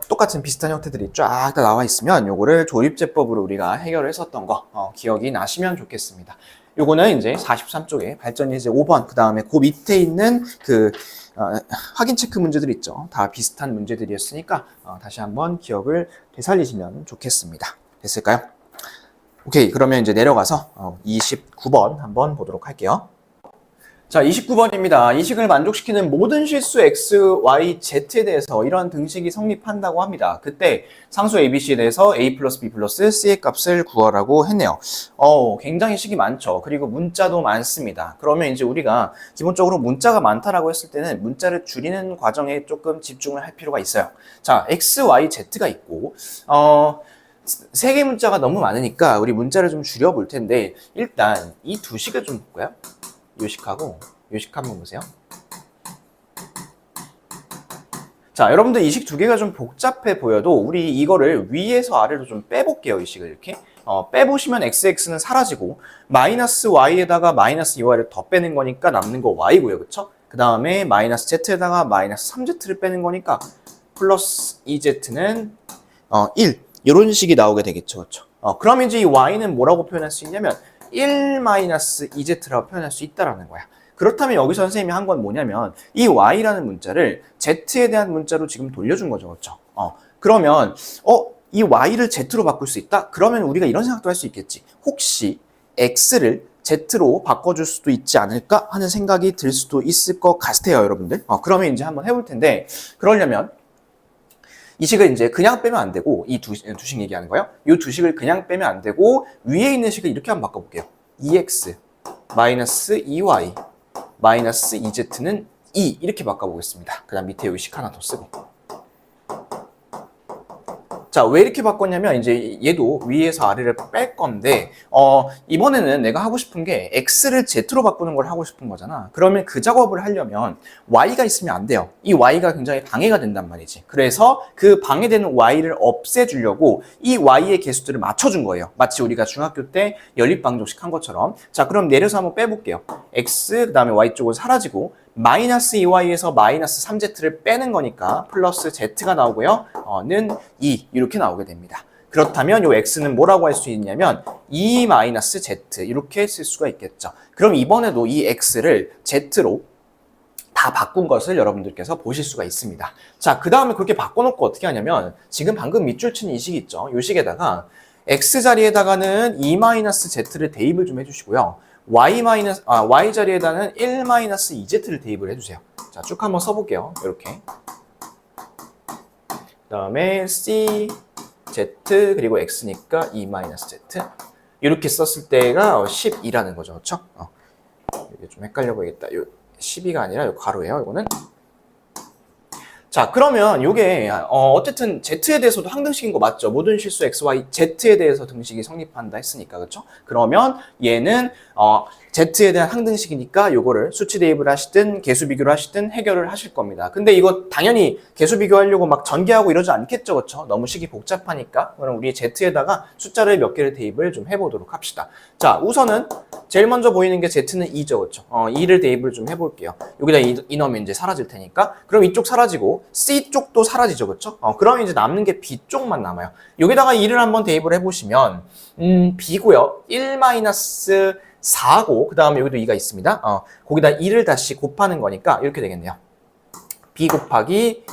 똑같은 비슷한 형태들이 쫙 다 나와 있으면 요거를 조립제법으로 우리가 해결을 했었던 거 기억이 나시면 좋겠습니다. 요거는 이제 43쪽에 발전 예제 5번 그 다음에 그 밑에 있는 그 확인 체크 문제들 있죠. 다 비슷한 문제들이었으니까 다시 한번 기억을 되살리시면 좋겠습니다. 됐을까요? 오케이, 그러면 이제 내려가서 29번 한번 보도록 할게요. 자, 29번입니다. 이 식을 만족시키는 모든 실수 x, y, z에 대해서 이런 등식이 성립한다고 합니다. 그때 상수 ABC에 대해서 a 플러스 b 플러스 c의 값을 구하라고 했네요. 굉장히 식이 많죠. 그리고 문자도 많습니다. 그러면 이제 우리가 기본적으로 문자가 많다라고 했을 때는 문자를 줄이는 과정에 조금 집중을 할 필요가 있어요. 자, x, y, z가 있고 세 개 문자가 너무 많으니까 우리 문자를 좀 줄여볼 텐데 일단 이 두 식을 좀 볼까요? 요식하고 요식 한번 보세요. 자, 여러분들 이 식 두 개가 좀 복잡해 보여도 우리 이거를 위에서 아래로 좀 빼볼게요. 이 식을 이렇게 빼보시면 xx는 사라지고 마이너스 y에다가 마이너스 2y를 더 빼는 거니까 남는 거 y고요. 그쵸? 그 다음에 마이너스 z에다가 마이너스 3z를 빼는 거니까 플러스 2z는 1 이런 식이 나오게 되겠죠. 그쵸? 그럼 이제 이 y는 뭐라고 표현할 수 있냐면 1-2z라고 표현할 수 있다라는 거야. 그렇다면 여기서 선생님이 한 건 뭐냐면 이 y라는 문자를 z에 대한 문자로 지금 돌려준 거죠. 그렇죠? 그러면 이 y를 z로 바꿀 수 있다? 그러면 우리가 이런 생각도 할 수 있겠지. 혹시 x를 z로 바꿔줄 수도 있지 않을까 하는 생각이 들 수도 있을 것 같아요, 여러분들. 그러면 이제 한번 해볼 텐데 그러려면 이 식을 이제 그냥 빼면 안 되고 이 두 식 얘기하는 거예요. 이 두 식을 그냥 빼면 안 되고 위에 있는 식을 이렇게 한번 바꿔볼게요. 2x 마이너스 2y 마이너스 2z는 2 이렇게 바꿔보겠습니다. 그 다음 밑에 여기 식 하나 더 쓰고. 자, 왜 이렇게 바꿨냐면 이제 얘도 위에서 아래를 뺄 건데 이번에는 내가 하고 싶은 게 x를 z로 바꾸는 걸 하고 싶은 거잖아. 그러면 그 작업을 하려면 y가 있으면 안 돼요. 이 y가 굉장히 방해가 된단 말이지. 그래서 그 방해되는 y를 없애주려고 이 y의 개수들을 맞춰준 거예요. 마치 우리가 중학교 때 연립방정식 한 것처럼. 자, 그럼 내려서 한번 빼볼게요. x 그 다음에 y 쪽은 사라지고 마이너스 2y에서 마이너스 3z를 빼는 거니까 플러스 z가 나오고요. 는 2 이렇게 나오게 됩니다. 그렇다면 이 x는 뭐라고 할 수 있냐면 2 마이너스 z 이렇게 쓸 수가 있겠죠. 그럼 이번에도 이 x를 z로 다 바꾼 것을 여러분들께서 보실 수가 있습니다. 자, 그 다음에 그렇게 바꿔놓고 어떻게 하냐면 지금 방금 밑줄 친 이 식 있죠. 이 식에다가 x 자리에다가는 2 마이너스 z를 대입을 좀 해주시고요. y 자리에다는 1-2z를 대입을 해주세요. 자, 쭉 한번 써볼게요. 이렇게. 그 다음에 c, z, 그리고 x니까 2-z. 이렇게 썼을 때가 12라는 거죠. 그쵸? 이게 좀 헷갈려 보이겠다. 12가 아니라 요 가로예요. 이거는. 자, 그러면 이게 어쨌든 z에 대해서도 항등식인 거 맞죠? 모든 실수 x, y, z에 대해서 등식이 성립한다 했으니까, 그렇죠? 그러면 얘는 z에 대한 항등식이니까 요거를 수치 대입을 하시든 개수 비교를 하시든 해결을 하실 겁니다. 근데 이거 당연히 개수 비교하려고 막 전개하고 이러지 않겠죠, 그렇죠? 너무 식이 복잡하니까. 그럼 우리 z에다가 숫자를 몇 개를 대입을 좀 해보도록 합시다. 자, 우선은 제일 먼저 보이는 게 z는 2죠, 그렇죠? 2를 대입을 좀 해볼게요. 여기다 2 넣으면 이제 사라질 테니까. 그럼 이쪽 사라지고 C 쪽도 사라지죠, 그렇죠? 그럼 이제 남는 게 B 쪽만 남아요. 여기다가 2를 한번 대입을 해보시면 B고요. 1-4고 그 다음에 여기도 2가 있습니다. 거기다 2를 다시 곱하는 거니까 이렇게 되겠네요. B 곱하기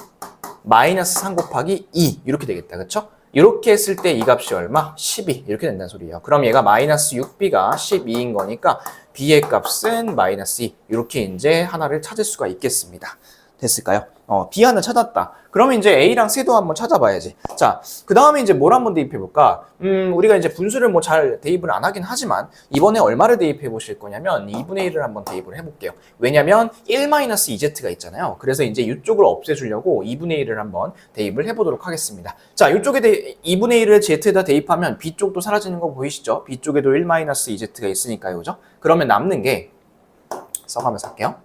마이너스 3 곱하기 2 이렇게 되겠다, 그렇죠? 이렇게 했을 때 이 값이 얼마? 12 이렇게 된다는 소리예요. 그럼 얘가 마이너스 6B가 12인 거니까 B의 값은 마이너스 2 이렇게 이제 하나를 찾을 수가 있겠습니다. 됐을까요? B 하나 찾았다. 그러면 이제 A랑 C도 한번 찾아봐야지. 자, 그 다음에 이제 뭘 한번 대입해 볼까? 우리가 이제 분수를 뭐 잘 대입을 안 하긴 하지만 이번에 얼마를 대입해 보실 거냐면 2분의 1을 한번 대입을 해볼게요. 왜냐면 1-2z가 있잖아요. 그래서 이제 이쪽을 없애주려고 2분의 1을 한번 대입을 해보도록 하겠습니다. 자, 이쪽에 2분의 1을 z에다 대입하면 B쪽도 사라지는 거 보이시죠? B쪽에도 1-2z가 있으니까요. 그죠? 그러면 남는 게 써가면서 할게요.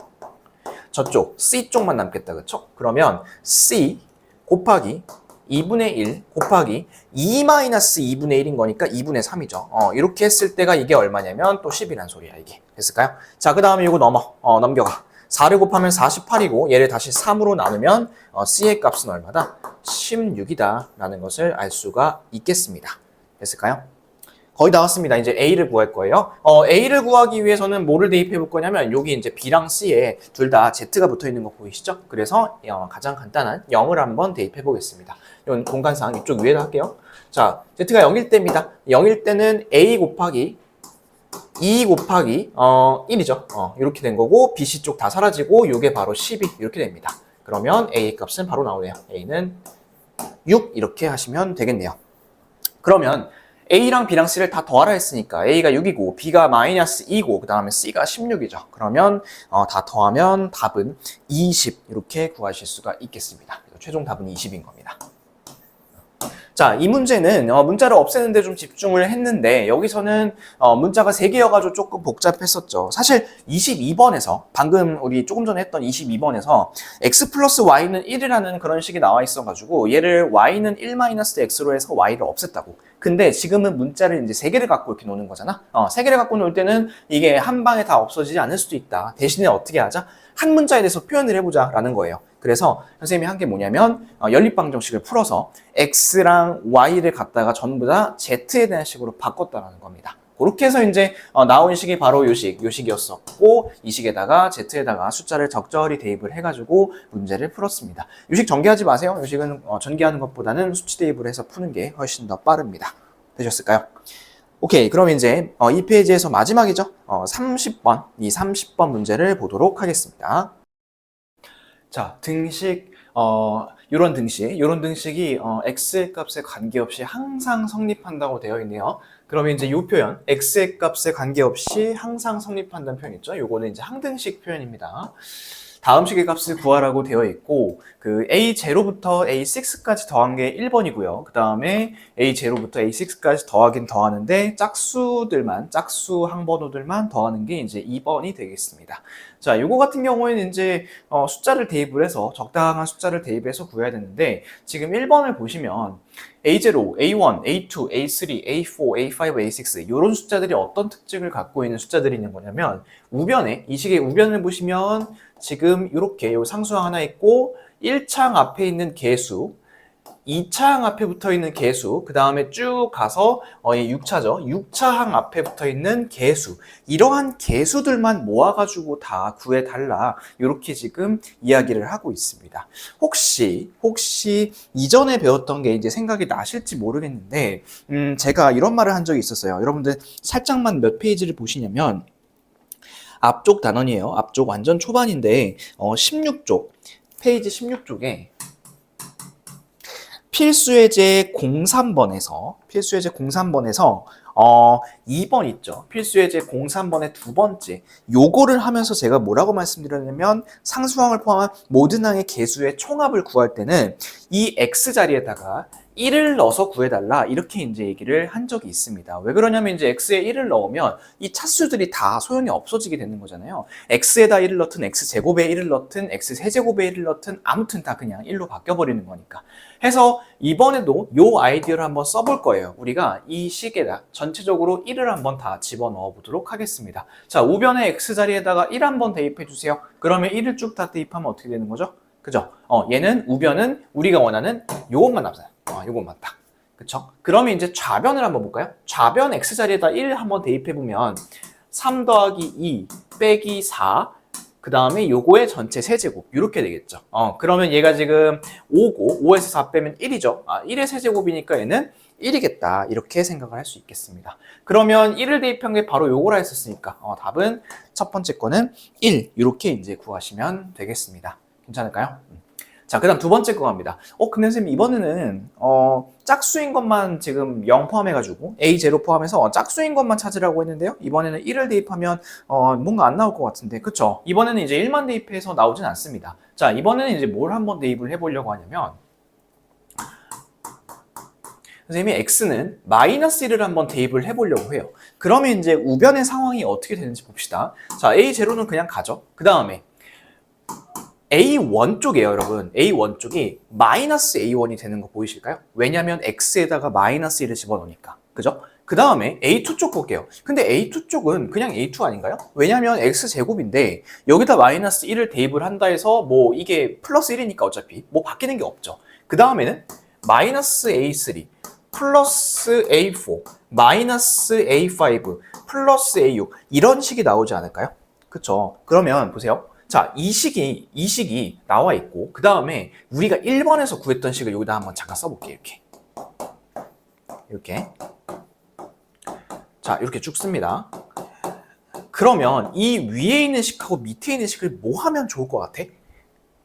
저쪽 C쪽만 남겠다. 그쵸? 그러면 C 곱하기 2분의 1 곱하기 2-2분의 1인 거니까 2분의 3이죠. 이렇게 했을 때가 이게 얼마냐면 또 10이란 소리야. 이게 됐을까요? 자, 그 다음에 이거 넘겨가. 4를 곱하면 48이고 얘를 다시 3으로 나누면 C의 값은 얼마다? 16이다 라는 것을 알 수가 있겠습니다. 됐을까요? 거의 나왔습니다. 이제 A를 구할 거예요. A를 구하기 위해서는 뭐를 대입해 볼 거냐면 여기 이제 B랑 C에 둘 다 Z가 붙어 있는 거 보이시죠? 그래서 가장 간단한 0을 한번 대입해 보겠습니다. 이건 공간상 이쪽 위에다 할게요. 자, Z가 0일 때입니다. 0일 때는 A 곱하기 2 곱하기 1이죠. 이렇게 된 거고 BC 쪽 다 사라지고 이게 바로 12 이렇게 됩니다. 그러면 A 값은 바로 나오네요. A는 6 이렇게 하시면 되겠네요. 그러면 A랑 B랑 C를 다 더하라 했으니까 A가 6이고 B가 -2고 그 다음에 C가 16이죠. 그러면 다 더하면 답은 20 이렇게 구하실 수가 있겠습니다. 최종 답은 20인 겁니다. 자, 이 문제는 문자를 없애는 데 좀 집중을 했는데 여기서는 문자가 3개여가지고 조금 복잡했었죠. 사실 22번에서 방금 우리 조금 전에 했던 22번에서 x 플러스 y는 1이라는 그런 식이 나와 있어가지고 얘를 y는 1-x로 해서 y를 없앴다고. 근데 지금은 문자를 이제 3개를 갖고 이렇게 노는 거잖아. 3개를 갖고 놀 때는 이게 한 방에 다 없어지지 않을 수도 있다. 대신에 어떻게 하자? 한 문자에 대해서 표현을 해보자 라는 거예요. 그래서 선생님이 한 게 뭐냐면 연립방정식을 풀어서 x랑 y를 갖다가 전부 다 z에 대한 식으로 바꿨다라는 겁니다. 그렇게 해서 이제 나온 식이 바로 요 식이었었고 이 식에다가 z에다가 숫자를 적절히 대입을 해가지고 문제를 풀었습니다. 요 식 전개하지 마세요. 요 식은 전개하는 것보다는 수치 대입을 해서 푸는 게 훨씬 더 빠릅니다. 되셨을까요? 오케이, 그럼 이제 이 페이지에서 마지막이죠. 30번, 이 30번 문제를 보도록 하겠습니다. 자, 등식, 요런 등식이 x의 값에 관계없이 항상 성립한다고 되어 있네요. 그러면 이제 이 표현, x의 값에 관계없이 항상 성립한다는 표현 있죠? 요거는 이제 항등식 표현입니다. 다음 식의 값을 구하라고 되어 있고 그 A0부터 A6까지 더한 게 1번이고요. 그 다음에 A0부터 A6까지 더하는데 짝수 항번호들만 더하는 게 이제 2번이 되겠습니다. 자, 요거 같은 경우에는 이제 숫자를 대입을 해서 적당한 숫자를 대입해서 구해야 되는데 지금 1번을 보시면 A0, A1, A2, A3, A4, A5, A6 이런 숫자들이 어떤 특징을 갖고 있는 숫자들이 있는 거냐면 이 식의 우변을 보시면 지금 이렇게 요 상수항 하나 있고 1차항 앞에 있는 개수 2차항 앞에 붙어 있는 개수, 그 다음에 쭉 가서 6차죠. 6차항 앞에 붙어 있는 개수. 이러한 개수들만 모아가지고 다 구해달라. 이렇게 지금 이야기를 하고 있습니다. 혹시 이전에 배웠던 게 이제 생각이 나실지 모르겠는데, 제가 이런 말을 한 적이 있었어요. 여러분들 살짝만 몇 페이지를 보시냐면, 앞쪽 단원이에요. 앞쪽 완전 초반인데, 16쪽, 페이지 16쪽에, 필수예제 03번에서 2번 있죠. 필수예제 03번의 두 번째. 요거를 하면서 제가 뭐라고 말씀드렸냐면 상수항을 포함한 모든 항의 개수의 총합을 구할 때는 이 x 자리에다가 1을 넣어서 구해달라 이렇게 이제 얘기를 한 적이 있습니다. 왜 그러냐면 이제 x에 1을 넣으면 이 차수들이 다 소용이 없어지게 되는 거잖아요. x에다 1을 넣든 x제곱에 1을 넣든 x세제곱에 1을 넣든 아무튼 다 그냥 1로 바뀌어버리는 거니까. 해서 이번에도 요 아이디어를 한번 써볼 거예요. 우리가 이 식에다 전체적으로 1을 한번 다 집어넣어 보도록 하겠습니다. 자, 우변의 x 자리에다가 1 한번 대입해 주세요. 그러면 1을 쭉 다 대입하면 어떻게 되는 거죠? 그죠? 얘는 우변은 우리가 원하는 요것만 남아요. 요것만 딱. 그쵸? 그러면 이제 좌변을 한번 볼까요? 좌변 x 자리에다 1 한번 대입해 보면 3 더하기 2 빼기 4 그 다음에 요거의 전체 세제곱 이렇게 되겠죠. 그러면 얘가 지금 5고 5에서 4 빼면 1이죠. 1의 세제곱이니까 얘는 1이겠다 이렇게 생각을 할 수 있겠습니다. 그러면 1을 대입한 게 바로 요거라 했었으니까 답은 첫 번째 거는 1 이렇게 이제 구하시면 되겠습니다. 괜찮을까요? 자, 그 다음 두 번째 거 갑니다. 근데 선생님, 이번에는, 짝수인 것만 지금 0 포함해가지고, A0 포함해서 짝수인 것만 찾으라고 했는데요. 이번에는 1을 대입하면, 뭔가 안 나올 것 같은데. 그쵸? 이번에는 이제 1만 대입해서 나오진 않습니다. 자, 이번에는 이제 뭘 한번 대입을 해보려고 하냐면, 선생님이 x는 마이너스 1을 한번 대입을 해보려고 해요. 그러면 이제 우변의 상황이 어떻게 되는지 봅시다. 자, A0는 그냥 가죠. 그 다음에 A1 쪽이에요, 여러분. A1 쪽이 마이너스 A1이 되는 거 보이실까요? 왜냐면 x에다가 마이너스 1을 집어넣으니까. 그죠? 그 다음에 A2 쪽 볼게요. 근데 A2 쪽은 그냥 A2 아닌가요? 왜냐면 x제곱인데 여기다 마이너스 1을 대입을 한다 해서 뭐 이게 플러스 1이니까 어차피 뭐 바뀌는 게 없죠. 그 다음에는 마이너스 A3 플러스 A4 마이너스 A5 플러스 A6 이런 식이 나오지 않을까요? 그쵸? 그러면 보세요. 자, 이 식이 나와 있고, 그 다음에 우리가 1번에서 구했던 식을 여기다 한번 잠깐 써볼게요. 이렇게. 자, 이렇게 쭉 씁니다. 그러면 이 위에 있는 식하고 밑에 있는 식을 뭐 하면 좋을 것 같아?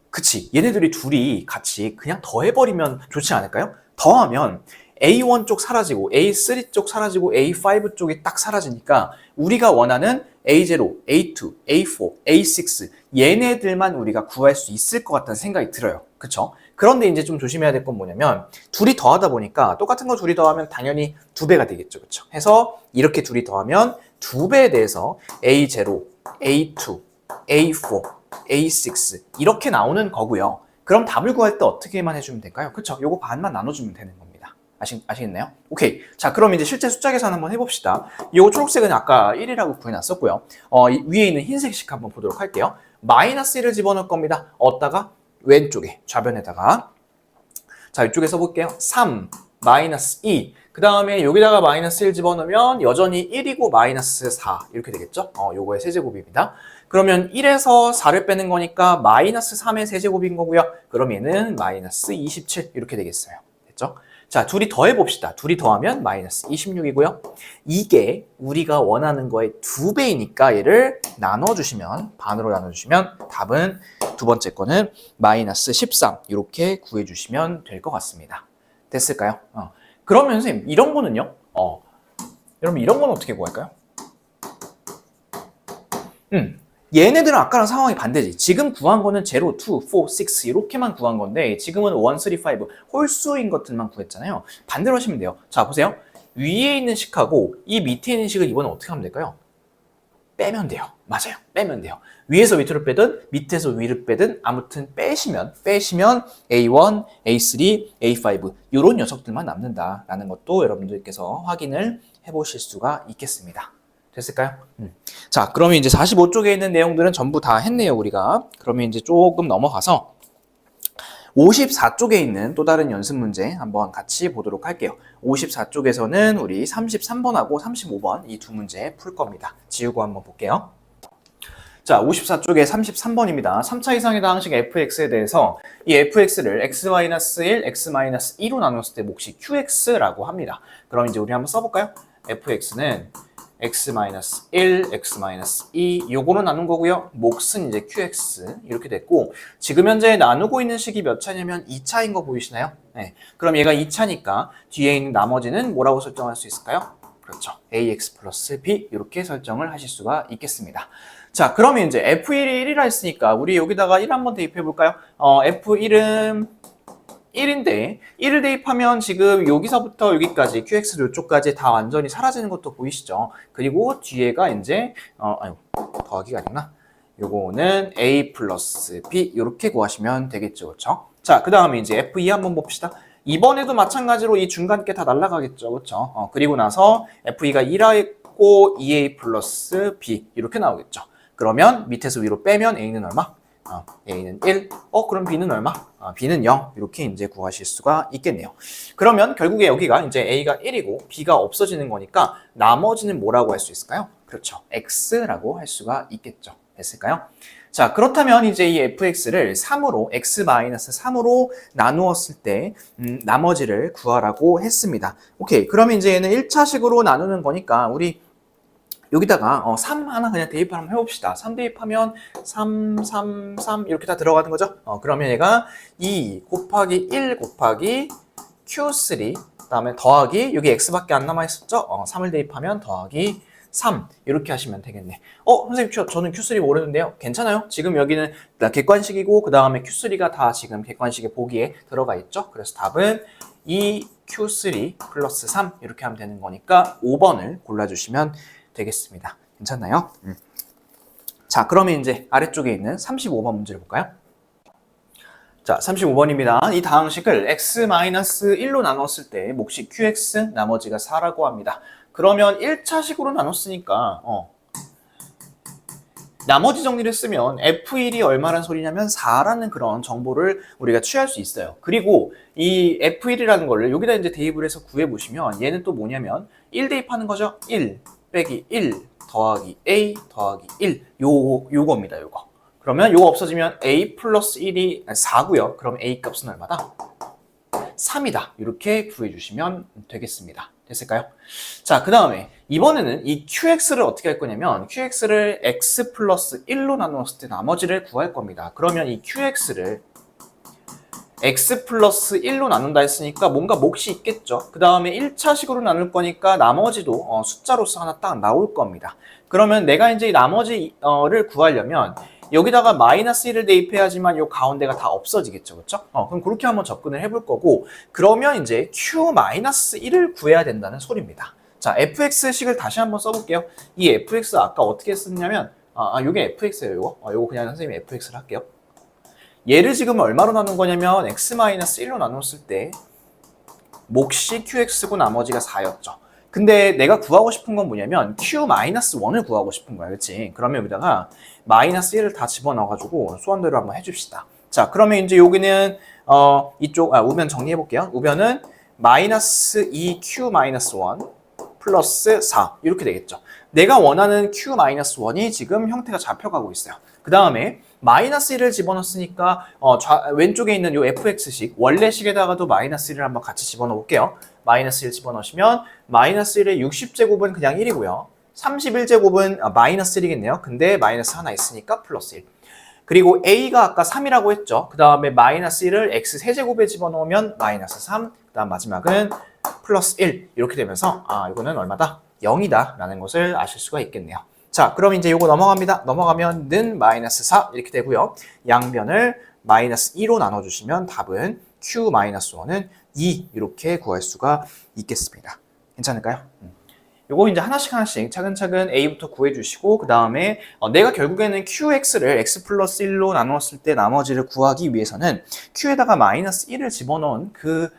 그치. 얘네들이 둘이 같이 그냥 더해버리면 좋지 않을까요? 더하면 A1 쪽 사라지고, A3 쪽 사라지고, A5 쪽이 딱 사라지니까 우리가 원하는 A0, A2, A4, A6 얘네들만 우리가 구할 수 있을 것 같다는 생각이 들어요. 그쵸? 그런데 이제 좀 조심해야 될 건 뭐냐면 둘이 더하다 보니까 똑같은 거 둘이 더하면 당연히 2배가 되겠죠. 그쵸? 해서 이렇게 둘이 더하면 2배에 대해서 A0, A2, A4, A6 이렇게 나오는 거고요. 그럼 답을 구할 때 어떻게만 해주면 될까요? 그쵸? 요거 반만 나눠주면 되는 겁니다. 아시겠나요? 오케이. 자, 그럼 이제 실제 숫자 계산 한번 해봅시다. 요 초록색은 아까 1이라고 구해놨었고요. 위에 있는 흰색식 한번 보도록 할게요. 마이너스 1을 집어넣을 겁니다. 어디다가? 왼쪽에, 좌변에다가. 자, 이쪽에 써볼게요. 3, 마이너스 2. 그 다음에 여기다가 마이너스 1 집어넣으면 여전히 1이고 마이너스 4. 이렇게 되겠죠? 요거의 세제곱입니다. 그러면 1에서 4를 빼는 거니까 마이너스 3의 세제곱인 거고요. 그럼 얘는 마이너스 27. 이렇게 되겠어요. 됐죠? 자, 둘이 더해봅시다. 둘이 더하면 마이너스 26이고요. 이게 우리가 원하는 거의 2배이니까 얘를 나눠주시면, 반으로 나눠주시면 답은 두 번째 거는 마이너스 13 이렇게 구해주시면 될 것 같습니다. 됐을까요? 그러면 선생님 이런 거는요? 여러분 이런 건 어떻게 구할까요? 얘네들은 아까랑 상황이 반대지. 지금 구한 거는 0, 2, 4, 6 이렇게만 구한 건데 지금은 1, 3, 5 홀수인 것들만 구했잖아요. 반대로 하시면 돼요. 자, 보세요. 위에 있는 식하고 이 밑에 있는 식을 이번에 어떻게 하면 될까요? 빼면 돼요. 맞아요. 빼면 돼요. 위에서 밑으로 빼든 밑에서 위를 빼든 아무튼 빼시면 A1, A3, A5 이런 녀석들만 남는다라는 것도 여러분들께서 확인을 해보실 수가 있겠습니다. 됐을까요? 자, 그러면 이제 45쪽에 있는 내용들은 전부 다 했네요, 우리가. 그러면 이제 조금 넘어가서 54쪽에 있는 또 다른 연습 문제 한번 같이 보도록 할게요. 54쪽에서는 우리 33번하고 35번 이 두 문제 풀 겁니다. 지우고 한번 볼게요. 자, 54쪽에 33번입니다. 3차 이상의 다항식 fx에 대해서 이 fx를 x-1, x-2로 나눴을 때 몫이 qx라고 합니다. 그럼 이제 우리 한번 써볼까요? fx는 x-1, x-2 요거로 나눈 거고요. 몫은 이제 qx 이렇게 됐고 지금 현재 나누고 있는 식이 몇 차냐면 2차인 거 보이시나요? 네. 그럼 얘가 2차니까 뒤에 있는 나머지는 뭐라고 설정할 수 있을까요? 그렇죠. ax 플러스 b 이렇게 설정을 하실 수가 있겠습니다. 자, 그러면 이제 f1이 1이라 했으니까 우리 여기다가 1 한번 대입해 볼까요? f1은 1인데 1을 대입하면 지금 여기서부터 여기까지 qx 이쪽까지 다 완전히 사라지는 것도 보이시죠? 그리고 뒤에가 이제 더하기가 아니구나. 요거는 a 플러스 b 이렇게 구하시면 되겠죠. 그렇죠? 자, 그 다음에 이제 f2 한번 봅시다. 이번에도 마찬가지로 이 중간 게 다 날아가겠죠. 그렇죠? 그리고 나서 f2가 1하 있고 2a 플러스 b 이렇게 나오겠죠. 그러면 밑에서 위로 빼면 a는 얼마? A는 1, 그럼 B는 얼마? B는 0 이렇게 이제 구하실 수가 있겠네요. 그러면 결국에 여기가 이제 A가 1이고 B가 없어지는 거니까 나머지는 뭐라고 할 수 있을까요? 그렇죠. X라고 할 수가 있겠죠. 됐을까요? 자, 그렇다면 이제 이 fx를 3으로 x-3으로 나누었을 때 나머지를 구하라고 했습니다. 오케이. 그러면 이제 얘는 1차식으로 나누는 거니까 우리 여기다가 3 하나 그냥 대입을 한번 해봅시다. 3 대입하면 3, 3, 3 이렇게 다 들어가는 거죠. 그러면 얘가 2 곱하기 1 곱하기 Q3 그다음에 더하기 여기 X밖에 안 남아있었죠? 3을 대입하면 더하기 3 이렇게 하시면 되겠네. 선생님 저는 Q3 모르는데요. 괜찮아요. 지금 여기는 객관식이고 그 다음에 Q3가 다 지금 객관식의 보기에 들어가 있죠. 그래서 답은 2Q3 플러스 3 이렇게 하면 되는 거니까 5번을 골라주시면 되겠습니다. 괜찮나요? 자, 그러면 이제 아래쪽에 있는 35번 문제를 볼까요? 자, 35번입니다. 이 다항식을 x-1로 나눴을 때 몫이 qx, 나머지가 4라고 합니다. 그러면 1차식으로 나눴으니까 나머지 정리를 쓰면 F1이 얼마란 소리냐면 4라는 그런 정보를 우리가 취할 수 있어요. 그리고 이 F1이라는 거를 여기다 이제 대입을 해서 구해보시면 얘는 또 뭐냐면 1 대입하는 거죠. 1 빼기 1 더하기 A 더하기 1 요겁니다. 요거. 그러면 요거 없어지면 A 플러스 1이 4고요. 그럼 A 값은 얼마다? 3이다. 이렇게 구해주시면 되겠습니다. 됐을까요? 자, 그 다음에 이번에는 이 QX를 어떻게 할 거냐면 QX를 X 플러스 1로 나누었을 때 나머지를 구할 겁니다. 그러면 이 QX를 X 플러스 1로 나눈다 했으니까 뭔가 몫이 있겠죠. 그 다음에 1차식으로 나눌 거니까 나머지도 숫자로서 하나 딱 나올 겁니다. 그러면 내가 이제 이 나머지를 구하려면 여기다가 마이너스 1을 대입해야지만 이 가운데가 다 없어지겠죠. 그렇죠? 그럼 그렇게 한번 접근을 해볼 거고 그러면 이제 Q-1을 구해야 된다는 소리입니다. 자, fx식을 다시 한번 써볼게요. 이 fx 아까 어떻게 썼냐면 요게 fx예요. 요거 그냥 선생님이 fx를 할게요. 얘를 지금 얼마로 나눈 거냐면 x-1로 나눴을 때 몫이 qx고 나머지가 4였죠. 근데 내가 구하고 싶은 건 뭐냐면 Q-1을 구하고 싶은 거야. 그렇지? 그러면 여기다가 마이너스 1을 다 집어넣어가지고 수원대로 한번 해줍시다. 자, 그러면 이제 여기는 이쪽 우변 정리해 볼게요. 우변은 마이너스 2Q-1 플러스 4 이렇게 되겠죠. 내가 원하는 Q-1이 지금 형태가 잡혀가고 있어요. 그 다음에 마이너스 1을 집어넣었으니까 왼쪽에 있는 이 fx식 원래식에다가도 마이너스 1을 한번 같이 집어넣을게요. 마이너스 1 집어넣으시면 마이너스 1의 60제곱은 그냥 1이고요. 31제곱은 마이너스 1이겠네요. 근데 마이너스 하나 있으니까 플러스 1. 그리고 a가 아까 3이라고 했죠. 그 다음에 마이너스 1을 x 세제곱에 집어넣으면 마이너스 3. 그 다음 마지막은 플러스 1. 이렇게 되면서 이거는 얼마다? 0이다 라는 것을 아실 수가 있겠네요. 자, 그럼 이제 요거 넘어갑니다. 넘어가면 는 마이너스 4 이렇게 되고요. 양변을 마이너스 2로 나눠주시면 답은 Q-1은 2 이렇게 구할 수가 있겠습니다. 괜찮을까요? 요거 이제 하나씩 차근차근 A부터 구해주시고 그 다음에 내가 결국에는 QX를 X 플러스 1로 나누었을 때 나머지를 구하기 위해서는 Q에다가 마이너스 1을 집어넣은 그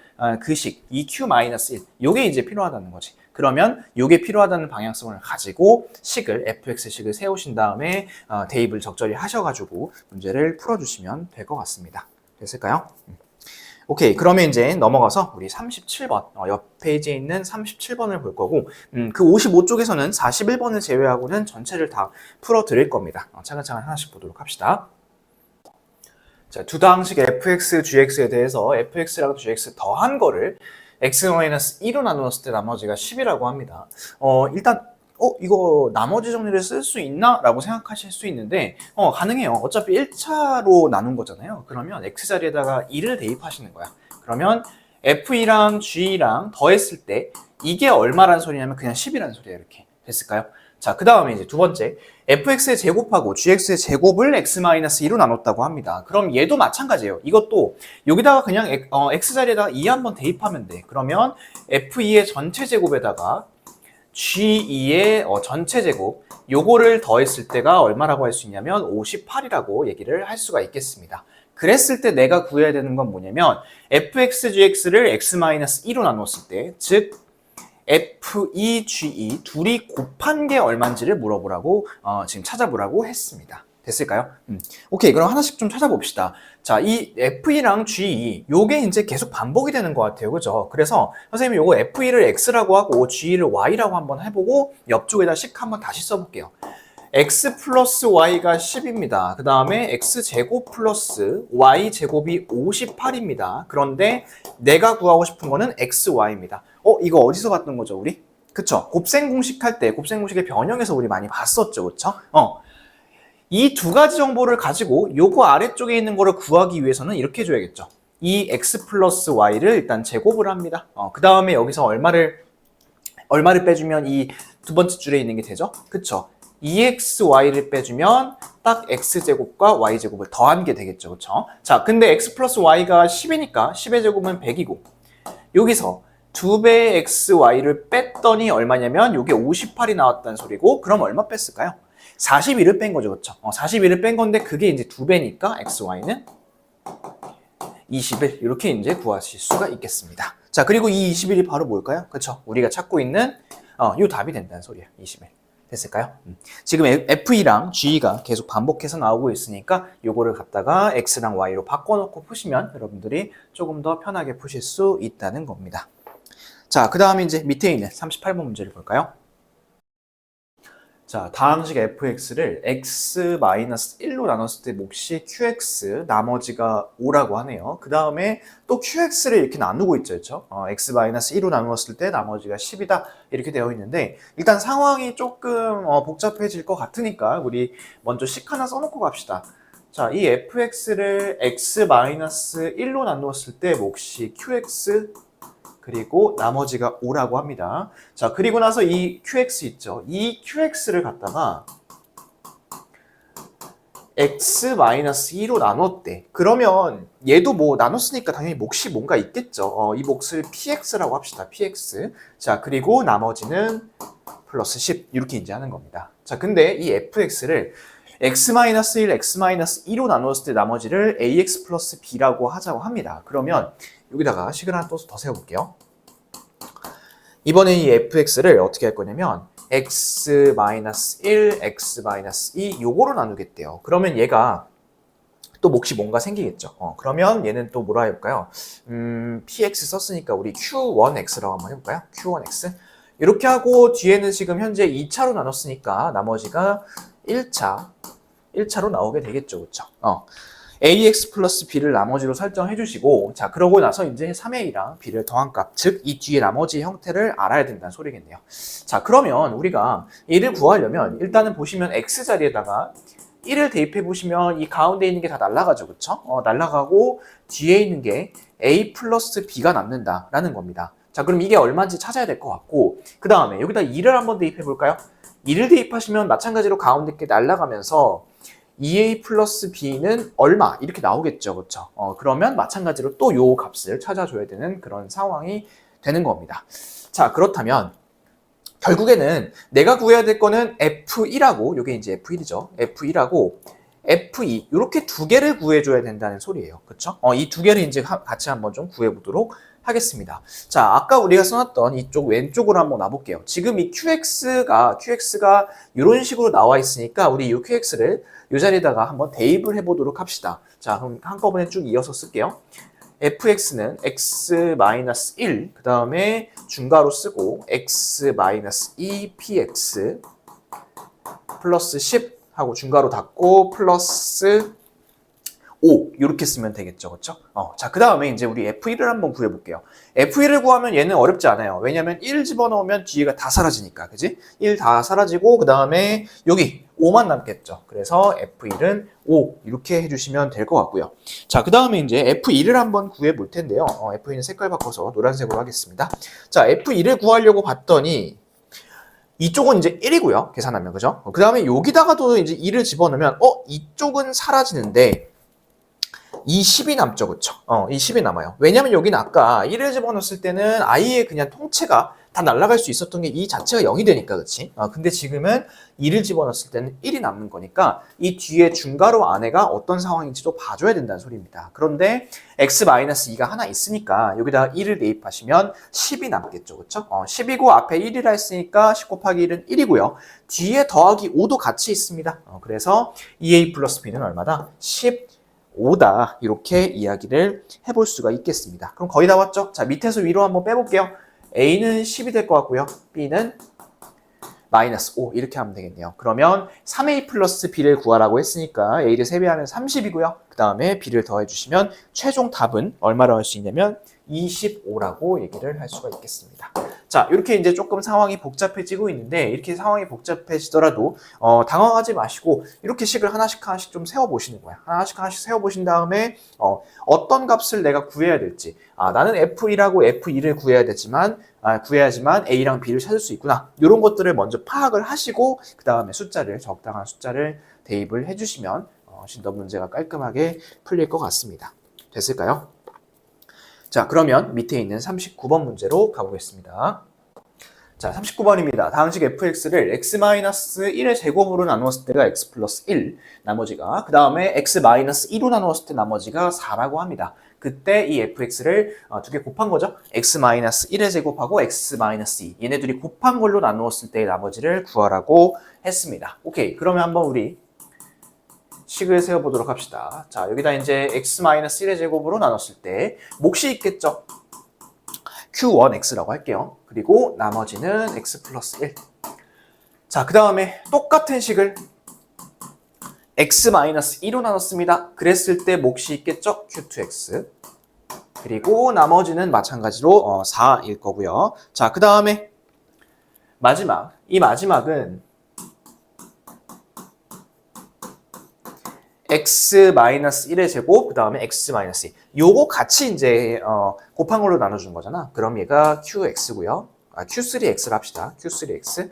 식, 이 Q-1 요게 이제 필요하다는 거지. 그러면 요게 필요하다는 방향성을 가지고 식을 fx식을 세우신 다음에 대입을 적절히 하셔가지고 문제를 풀어주시면 될 것 같습니다. 됐을까요? 오케이, 그러면 이제 넘어가서 우리 37번 옆 페이지에 있는 37번을 볼 거고 그 55쪽에서는 41번을 제외하고는 전체를 다 풀어드릴 겁니다. 차근차근 하나씩 보도록 합시다. 자, 두 다항식 fx, gx에 대해서 fx랑 gx 더한 거를 x-2로 나누었을 때 나머지가 10이라고 합니다. 일단 이거 나머지 정리를 쓸 수 있나? 라고 생각하실 수 있는데 가능해요. 어차피 1차로 나눈 거잖아요. 그러면 x자리에다가 2를 대입하시는 거야. 그러면 f2랑 g랑 더했을 때 이게 얼마라는 소리냐면 그냥 10이라는 소리야. 이렇게 됐을까요? 자, 그 다음에 이제 두 번째 fx의 제곱하고 gx의 제곱을 x-2로 나눴다고 합니다. 그럼 얘도 마찬가지예요. 이것도 여기다가 그냥 x자리에다가 2 한번 대입하면 돼. 그러면 f2의 전체 제곱에다가 g2의 전체 제곱 요거를 더했을 때가 얼마라고 할 수 있냐면 58이라고 얘기를 할 수가 있겠습니다. 그랬을 때 내가 구해야 되는 건 뭐냐면 fx, gx를 x-2로 나눴을 때 즉 F2, G2 둘이 곱한 게 얼마인지를 물어보라고 지금 찾아보라고 했습니다. 됐을까요? 오케이, 그럼 하나씩 좀 찾아봅시다. 자, 이 F2랑 G2 요게 이제 계속 반복이 되는 것 같아요. 그죠? 그래서 선생님이 요거 F2를 X라고 하고 G2를 Y라고 한번 해보고 옆쪽에다 식 한번 다시 써볼게요. X 플러스 Y가 10입니다. 그 다음에 X제곱 플러스 Y제곱이 58입니다. 그런데 내가 구하고 싶은 거는 XY입니다. 이거 어디서 봤던 거죠, 우리? 그쵸? 곱셈 공식 할 때 곱셈 공식의 변형에서 우리 많이 봤었죠. 그쵸? 이 두 가지 정보를 가지고 요거 아래쪽에 있는 거를 구하기 위해서는 이렇게 해줘야겠죠. 이 x 플러스 y를 일단 제곱을 합니다. 그 다음에 여기서 얼마를 빼주면 이 두 번째 줄에 있는 게 되죠? 그쵸? 2xy를 빼주면 딱 x제곱과 y제곱을 더한 게 되겠죠. 그쵸? 자, 근데 x 플러스 y가 10이니까 10의 제곱은 100이고 여기서 2배의 xy를 뺐더니 얼마냐면 이게 58이 나왔다는 소리고 그럼 얼마 뺐을까요? 41을 뺀 거죠. 그쵸? 41을 뺀 건데 그게 이제 2배니까 xy는 21 이렇게 이제 구하실 수가 있겠습니다. 자, 그리고 이 21이 바로 뭘까요? 그쵸? 우리가 찾고 있는 요 답이 된다는 소리예요. 21. 됐을까요? 지금 F2랑 G가 계속 반복해서 나오고 있으니까 요거를 갖다가 X랑 Y로 바꿔놓고 푸시면 여러분들이 조금 더 편하게 푸실 수 있다는 겁니다. 자, 그 다음에 이제 밑에 있는 38번 문제를 볼까요? 자, 다항식 fx를 x-1로 나눴을 때 몫이 qx, 나머지가 5라고 하네요. 그 다음에 또 qx를 이렇게 나누고 있죠. 그렇죠? x-1로 나누었을 때 나머지가 10이다. 이렇게 되어 있는데 일단 상황이 조금 복잡해질 것 같으니까 우리 먼저 식 하나 써놓고 갑시다. 자, 이 fx를 x-1로 나누었을 때 몫이 qx, 그리고 나머지가 5라고 합니다. 자, 그리고 나서 이 QX 있죠. 이 QX를 갖다가 X-2로 나눴대. 그러면 얘도 뭐 나눴으니까 당연히 몫이 뭔가 있겠죠. 이 몫을 PX라고 합시다. PX. 자, 그리고 나머지는 플러스 10 이렇게 이제 하는 겁니다. 자, 근데 이 FX를 X-1, X-2로 나누었을 때 나머지를 AX 플러스 B라고 하자고 합니다. 그러면 여기다가 식을 하나 더 세워볼게요. 이번에 이 fx를 어떻게 할 거냐면 x-1, x-2 요거로 나누겠대요. 그러면 얘가 또 몫이 뭔가 생기겠죠. 그러면 얘는 또 뭐라 해볼까요? px 썼으니까 우리 q1x라고 한번 해볼까요? q1x 이렇게 하고 뒤에는 지금 현재 2차로 나눴으니까 나머지가 1차로 나오게 되겠죠. 그쵸? ax 플러스 b를 나머지로 설정해 주시고 자 그러고 나서 이제 3a랑 b를 더한 값, 즉 이 뒤에 나머지 형태를 알아야 된다는 소리겠네요. 자 그러면 우리가 얘를 구하려면 일단은 보시면 x 자리에다가 1을 대입해 보시면 이 가운데 있는 게 다 날아가죠. 그쵸? 날아가고 뒤에 있는 게 a 플러스 b가 남는다라는 겁니다. 자 그럼 이게 얼마인지 찾아야 될 것 같고 그 다음에 여기다 2를 한번 대입해 볼까요? 2를 대입하시면 마찬가지로 가운데 게 날아가면서 2a 플러스 b는 얼마 이렇게 나오겠죠. 그렇죠? 그러면 마찬가지로 또 요 값을 찾아줘야 되는 그런 상황이 되는 겁니다. 자 그렇다면 결국에는 내가 구해야 될 거는 F1하고 요게 이제 F1이죠. F1하고 F2 이렇게 두 개를 구해줘야 된다는 소리예요. 그렇죠? 이 두 개를 이제 같이 한번 좀 구해보도록 하겠습니다. 자, 아까 우리가 써놨던 이쪽 왼쪽으로 한번 놔볼게요. 지금 이 QX가 이런 식으로 나와 있으니까 우리 이 QX를 이 자리에다가 한번 대입을 해보도록 합시다. 자, 그럼 한꺼번에 쭉 이어서 쓸게요. fx는 x-1, 그 다음에 중괄호 쓰고 x-2px 플러스 10 하고 중괄호 닫고 플러스 5 이렇게 쓰면 되겠죠. 그렇죠? 자, 그 다음에 이제 우리 F1을 한번 구해볼게요. F1을 구하면 얘는 어렵지 않아요. 왜냐면 1 집어넣으면 뒤에가 다 사라지니까. 그지? 1 다 사라지고 그 다음에 여기 5만 남겠죠. 그래서 F1은 5 이렇게 해주시면 될 것 같고요. 자, 그 다음에 이제 F2를 한번 구해볼 텐데요. F2는 색깔 바꿔서 노란색으로 하겠습니다. 자, F2를 구하려고 봤더니 이쪽은 이제 1이고요. 계산하면. 그죠? 그 다음에 여기다가도 이제 2를 집어넣으면 이쪽은 사라지는데 이 10이 남죠. 그쵸? 이 10이 남아요. 왜냐면 여기는 아까 1을 집어넣었을 때는 아예 그냥 통째가 다 날아갈 수 있었던 게 이 자체가 0이 되니까, 그치? 근데 지금은 2를 집어넣었을 때는 1이 남는 거니까 이 뒤에 중괄호 안에가 어떤 상황인지도 봐줘야 된다는 소리입니다. 그런데 x-2가 하나 있으니까 여기다가 1을 대입하시면 10이 남겠죠. 그쵸? 10이고 앞에 1이라 했으니까 10 곱하기 1은 1이고요. 뒤에 더하기 5도 같이 있습니다. 그래서 2a 플러스 b는 얼마다? 15다 이렇게 이야기를 해볼 수가 있겠습니다. 그럼 거의 다 왔죠? 자 밑에서 위로 한번 빼볼게요. A는 10이 될 것 같고요. B는 마이너스 5 이렇게 하면 되겠네요. 그러면 3a 플러스 b를 구하라고 했으니까 a를 3배하면 30이고요. 그 다음에 b를 더해주시면 최종 답은 얼마라고 할 수 있냐면 25라고 얘기를 할 수가 있겠습니다. 자, 이렇게 이제 조금 상황이 복잡해지고 있는데 이렇게 상황이 복잡해지더라도 당황하지 마시고 이렇게 식을 하나씩 하나씩 좀 세워보시는 거야. 하나씩 하나씩 세워보신 다음에 어떤 값을 내가 구해야 될지 나는 F1하고 F2를 구해야지만 A랑 B를 찾을 수 있구나. 이런 것들을 먼저 파악을 하시고 그 다음에 적당한 숫자를 대입을 해주시면 훨씬 더 문제가 깔끔하게 풀릴 것 같습니다. 됐을까요? 자, 그러면 밑에 있는 39번 문제로 가보겠습니다. 자, 39번입니다. 다항식 fx를 x-1의 제곱으로 나누었을 때가 x 플러스 1, 나머지가, 그 다음에 x-2로 나누었을 때 나머지가 4라고 합니다. 그때 이 fx를 두 개 곱한 거죠. x-1의 제곱하고 x-2, 얘네들이 곱한 걸로 나누었을 때의 나머지를 구하라고 했습니다. 오케이, 그러면 한번 우리 식을 세워보도록 합시다. 자, 여기다 이제 x-1의 제곱으로 나눴을 때 몫이 있겠죠? q1x라고 할게요. 그리고 나머지는 x 플러스 1. 자, 그 다음에 똑같은 식을 x-2로 나눴습니다. 그랬을 때 몫이 있겠죠? q2x. 그리고 나머지는 마찬가지로 4일 거고요. 자, 그 다음에 이 마지막은 x-1의 제곱, 그 다음에 x-2. 요거 같이 이제 곱한 걸로 나눠준 거잖아. 그럼 얘가 qx고요. q3x를 합시다. q3x.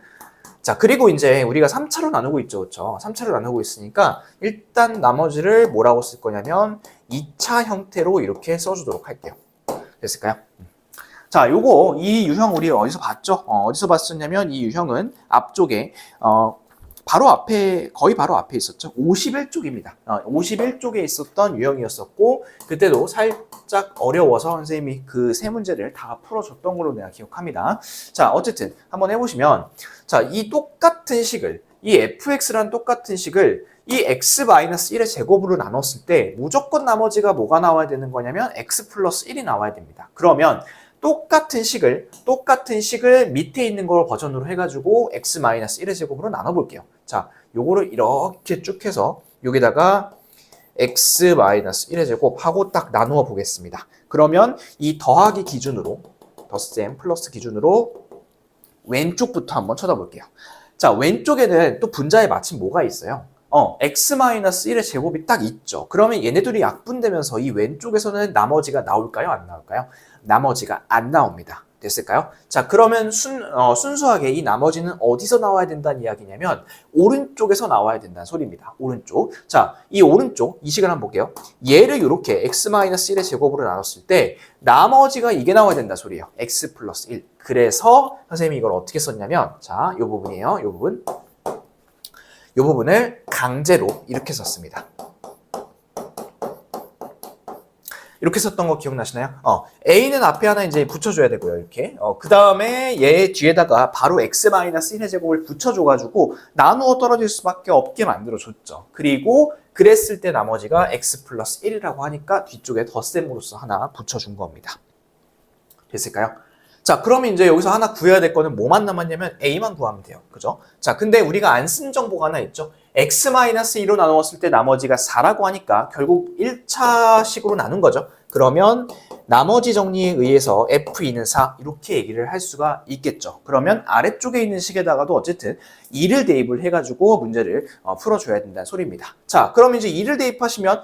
자, 그리고 이제 우리가 3차로 나누고 있죠. 그렇죠? 3차로 나누고 있으니까 일단 나머지를 뭐라고 쓸 거냐면 2차 형태로 이렇게 써주도록 할게요. 됐을까요? 자, 이 유형 우리 어디서 봤죠? 어디서 봤었냐면 이 유형은 앞쪽에 거의 바로 앞에 있었죠. 51쪽입니다. 51쪽에 있었던 유형이었었고 그때도 살짝 어려워서 선생님이 그 세 문제를 다 풀어줬던 걸로 내가 기억합니다. 자, 어쨌든 한번 해보시면 자, 이 fx라는 똑같은 식을 이 x-1의 제곱으로 나눴을 때 무조건 나머지가 뭐가 나와야 되는 거냐면 x 플러스 1이 나와야 됩니다. 그러면 똑같은 식을 밑에 있는 걸 버전으로 해가지고 x-1의 제곱으로 나눠볼게요. 자, 요거를 이렇게 쭉 해서 여기다가 x-1의 제곱 하고 딱 나누어 보겠습니다. 그러면 이 더하기 기준으로, 덧셈 플러스 기준으로 왼쪽부터 한번 쳐다볼게요. 자, 왼쪽에는 또 분자에 마침 뭐가 있어요? x-1의 제곱이 딱 있죠. 그러면 얘네들이 약분되면서 이 왼쪽에서는 나머지가 나올까요? 안 나올까요? 나머지가 안 나옵니다. 됐을까요? 자, 그러면 순수하게 이 나머지는 어디서 나와야 된다는 이야기냐면 오른쪽에서 나와야 된다는 소리입니다. 오른쪽. 자, 이 식을 한번 볼게요. 얘를 이렇게 x-1의 제곱으로 나눴을 때 나머지가 이게 나와야 된다 소리예요. x 플러스 1. 그래서 선생님이 이걸 어떻게 썼냐면 자, 이 부분이에요. 이 부분을 강제로 이렇게 썼습니다. 이렇게 썼던 거 기억나시나요? A는 앞에 하나 이제 붙여줘야 되고요, 이렇게. 그 다음에 얘 뒤에다가 바로 x-1의 제곱을 붙여줘가지고 나누어 떨어질 수밖에 없게 만들어줬죠. 그리고 그랬을 때 나머지가 x 플러스 1이라고 하니까 뒤쪽에 덧셈으로서 하나 붙여준 겁니다. 됐을까요? 자, 그러면 이제 여기서 하나 구해야 될 거는 뭐만 남았냐면 A만 구하면 돼요. 그죠? 자, 근데 우리가 안 쓴 정보가 하나 있죠? x-2로 나누었을 때 나머지가 4라고 하니까 결국 1차식으로 나눈 거죠. 그러면 나머지 정리에 의해서 F2는 4 이렇게 얘기를 할 수가 있겠죠. 그러면 아래쪽에 있는 식에다가도 어쨌든 2를 대입을 해가지고 문제를 풀어줘야 된다는 소리입니다. 자, 그럼 이제 2를 대입하시면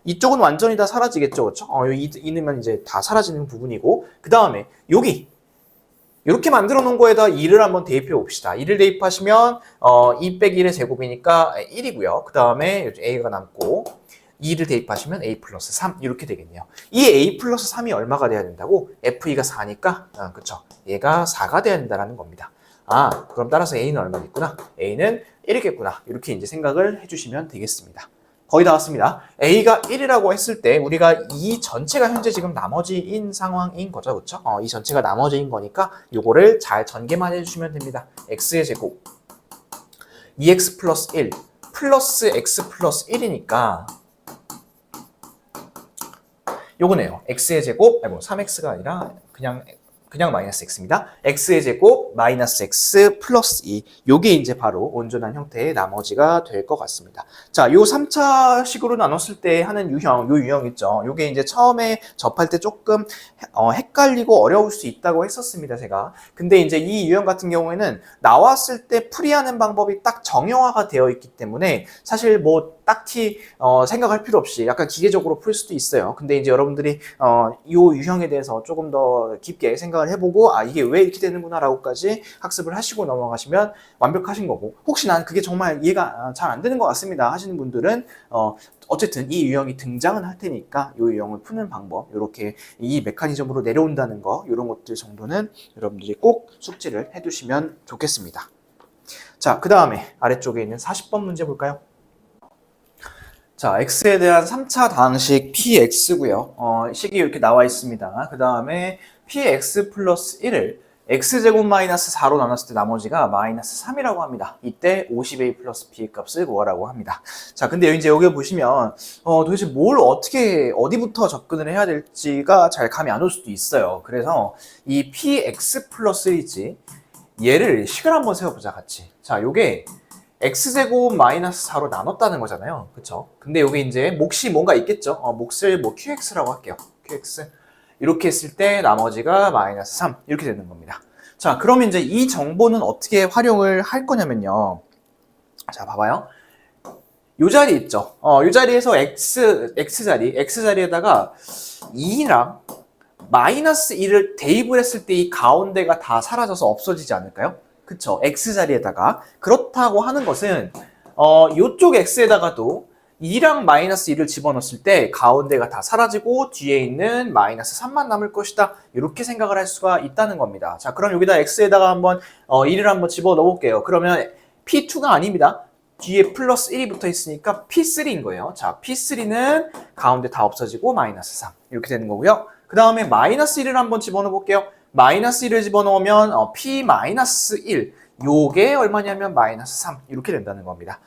이쪽은 완전히 다 사라지겠죠. 그렇죠? 2 넣으면 이제 다 사라지는 부분이고 그 다음에 여기 이렇게 만들어 놓은 거에다 2를 한번 대입해 봅시다. 2를 대입하시면 2 빼기 1의 제곱이니까 1이고요. 그 다음에 A가 남고 2를 대입하시면 A 플러스 3 이렇게 되겠네요. 이 A 플러스 3이 얼마가 돼야 된다고? F2가 4니까 그쵸? 얘가 4가 돼야 된다는 겁니다. 그럼 따라서 A는 얼마겠구나? A는 1이겠구나. 이렇게 이제 생각을 해주시면 되겠습니다. 거의 다 왔습니다. A가 1이라고 했을 때 우리가 이 전체가 현재 지금 나머지인 상황인 거죠. 그렇죠? 이 전체가 나머지인 거니까 요거를 잘 전개만 해주시면 됩니다. x의 제곱 2x 플러스 1 플러스 x 플러스 1이니까 요거네요. x의 제곱 3x가 아니라 그냥 그냥 마이너스 x입니다. x의 제곱 마이너스 x 플러스 2. 요게 이제 바로 온전한 형태의 나머지가 될 것 같습니다. 자, 요 3차식으로 나눴을 때 하는 유형, 요 유형 있죠. 요게 이제 처음에 접할 때 조금 헷갈리고 어려울 수 있다고 했었습니다, 제가. 근데 이제 이 유형 같은 경우에는 나왔을 때 풀이하는 방법이 딱 정형화가 되어 있기 때문에 사실 뭐 딱히 생각할 필요 없이 약간 기계적으로 풀 수도 있어요. 근데 이제 여러분들이 이 유형에 대해서 조금 더 깊게 생각을 해보고 이게 왜 이렇게 되는구나 라고까지 학습을 하시고 넘어가시면 완벽하신 거고, 혹시 난 그게 정말 이해가 잘 안 되는 것 같습니다 하시는 분들은 어쨌든 이 유형이 등장은 할 테니까 이 유형을 푸는 방법, 이렇게 이 메커니즘으로 내려온다는 거, 이런 것들 정도는 여러분들이 꼭 숙지를 해두시면 좋겠습니다. 자, 그 다음에 아래쪽에 있는 40번 문제 볼까요? 자, x에 대한 3차 다항식 px고요. 식이 이렇게 나와 있습니다. 그 다음에 px 플러스 1을 x제곱 마이너스 4로 나눴을 때 나머지가 마이너스 3이라고 합니다. 이때 50a 플러스 b 값을 구하라고 합니다. 자, 근데 이제 여기 보시면 도대체 뭘 어떻게 어디부터 접근을 해야 될지가 잘 감이 안 올 수도 있어요. 그래서 이 px 플러스 1이지, 얘를 식을 한번 세워보자 같이. 자, 요게 x제곱 마이너스 4로 나눴다는 거잖아요. 그쵸? 근데 여기 이제 몫이 뭔가 있겠죠? 몫을 뭐 qx라고 할게요. qx. 이렇게 했을 때 나머지가 마이너스 3. 이렇게 되는 겁니다. 자, 그럼 이제 이 정보는 어떻게 활용을 할 거냐면요. 자, 봐봐요. 요 자리 있죠? 요 자리에서 x자리에다가 2랑 마이너스 1을 대입을 했을 때 이 가운데가 다 사라져서 없어지지 않을까요? 그쵸? x자리에다가. 그렇다고 하는 것은 요쪽 x에다가도 2랑 마이너스 1을 집어넣었을 때 가운데가 다 사라지고 뒤에 있는 마이너스 3만 남을 것이다. 이렇게 생각을 할 수가 있다는 겁니다. 자, 그럼 여기다 x에다가 한번 1을 한번 집어넣어 볼게요. 그러면 p2가 아닙니다. 뒤에 플러스 1이 붙어 있으니까 p3인 거예요. 자, p3는 가운데 다 없어지고 마이너스 3. 이렇게 되는 거고요. 그 다음에 마이너스 1을 한번 집어넣어 볼게요. 마이너스 1을 집어넣으면 p-1, 요게 얼마냐면 마이너스 3 이렇게 된다는 겁니다.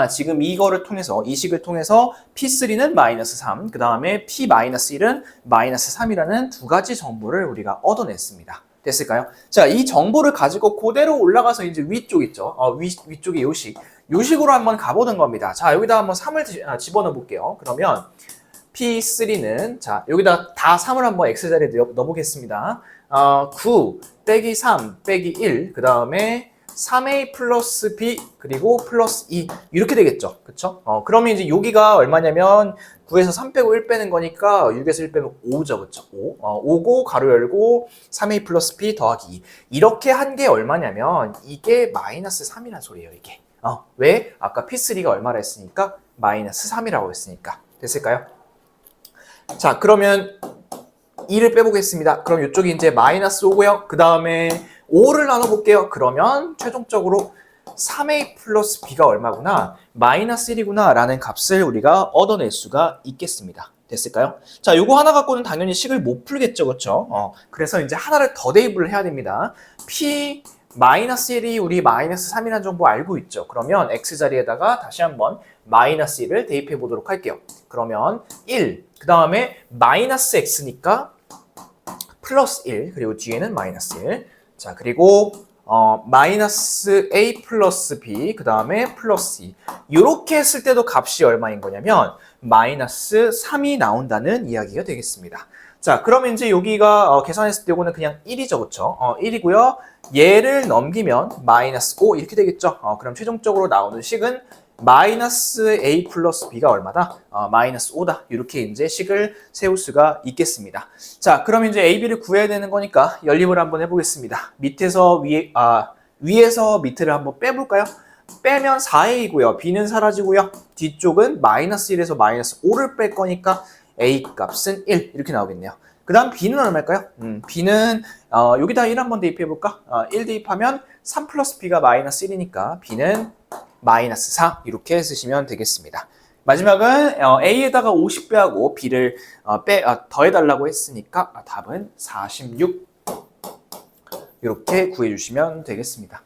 지금 이거를 통해서, 이 식을 통해서 p3는 마이너스 3, 그 다음에 p-1은 마이너스 3이라는 두 가지 정보를 우리가 얻어냈습니다. 됐을까요? 자, 이 정보를 가지고 그대로 올라가서 이제 위쪽 있죠. 위쪽에 요식으로 한번 가보는 겁니다. 자, 여기다 한번 3을 집어넣어 볼게요. 그러면 p3는, 자, 여기다 다 3을 한번 x자리에 넣어보겠습니다. 9 빼기 3 빼기 1, 그 다음에 3a 플러스 b 그리고 플러스 2 이렇게 되겠죠. 그쵸? 그러면 이제 여기가 얼마냐면 9에서 3 빼고 1 빼는 거니까 6에서 1 빼면 5죠. 그쵸? 5고 가로 열고 3a 플러스 b 더하기 2 이렇게 한 게 얼마냐면 이게 마이너스 3이란 소리예요. 이게. 왜? 아까 p3가 얼마라 했으니까 마이너스 3이라고 했으니까. 됐을까요? 자, 그러면 2를 빼보겠습니다. 그럼 이쪽이 이제 마이너스 5고요. 그 다음에 5를 나눠볼게요. 그러면 최종적으로 3a 플러스 b가 얼마구나? 마이너스 1이구나 라는 값을 우리가 얻어낼 수가 있겠습니다. 됐을까요? 자, 요거 하나 갖고는 당연히 식을 못 풀겠죠. 그렇죠? 그래서 이제 하나를 더 대입을 해야 됩니다. p 마이너스 1이 우리 마이너스 3이라는 정보 알고 있죠. 그러면 x자리에다가 다시 한번 마이너스 1을 대입해 보도록 할게요. 그러면 1, 그 다음에 마이너스 x니까 플러스 1, 그리고 뒤에는 마이너스 1. 자, 그리고 마이너스 a 플러스 b, 그 다음에 플러스 2. 이렇게 했을 때도 값이 얼마인 거냐면 마이너스 3이 나온다는 이야기가 되겠습니다. 자, 그러면 이제 여기가 계산했을 때 이거는 그냥 1이죠. 그쵸? 1이고요. 얘를 넘기면 마이너스 5 이렇게 되겠죠. 그럼 최종적으로 나오는 식은 마이너스 a 플러스 b가 얼마다? 마이너스 5다. 이렇게 이제 식을 세울 수가 있겠습니다. 자, 그럼 이제 a, b를 구해야 되는 거니까 연립을 한번 해보겠습니다. 위에서 밑을 한번 빼볼까요? 빼면 4a이고요. b는 사라지고요. 뒤쪽은 마이너스 1에서 마이너스 5를 뺄 거니까 a 값은 1 이렇게 나오겠네요. 그 다음 b는 얼마일까요? b는 여기다 1 한번 대입해볼까? 1 대입하면 3 플러스 b가 마이너스 1이니까 b는 마이너스 4 이렇게 쓰시면 되겠습니다. 마지막은 a에다가 50 빼하고 b를 더해달라고 했으니까 답은 46 이렇게 구해주시면 되겠습니다.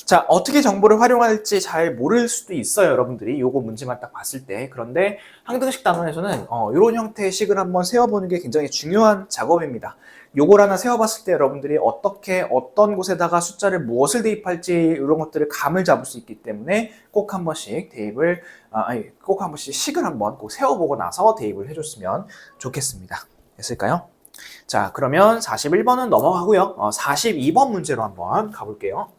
자, 어떻게 정보를 활용할지 잘 모를 수도 있어요, 여러분들이. 요거 문제만 딱 봤을 때. 그런데 항등식 단원에서는 이런 형태의 식을 한번 세워보는 게 굉장히 중요한 작업입니다. 요걸 하나 세워봤을 때 여러분들이 어떻게 어떤 곳에다가 숫자를 무엇을 대입할지 이런 것들을 감을 잡을 수 있기 때문에 꼭 한 번씩 대입을 꼭 한 번씩 식을 한번 꼭 세워보고 나서 대입을 해줬으면 좋겠습니다. 됐을까요? 자, 그러면 41번은 넘어가고요. 42번 문제로 한번 가볼게요.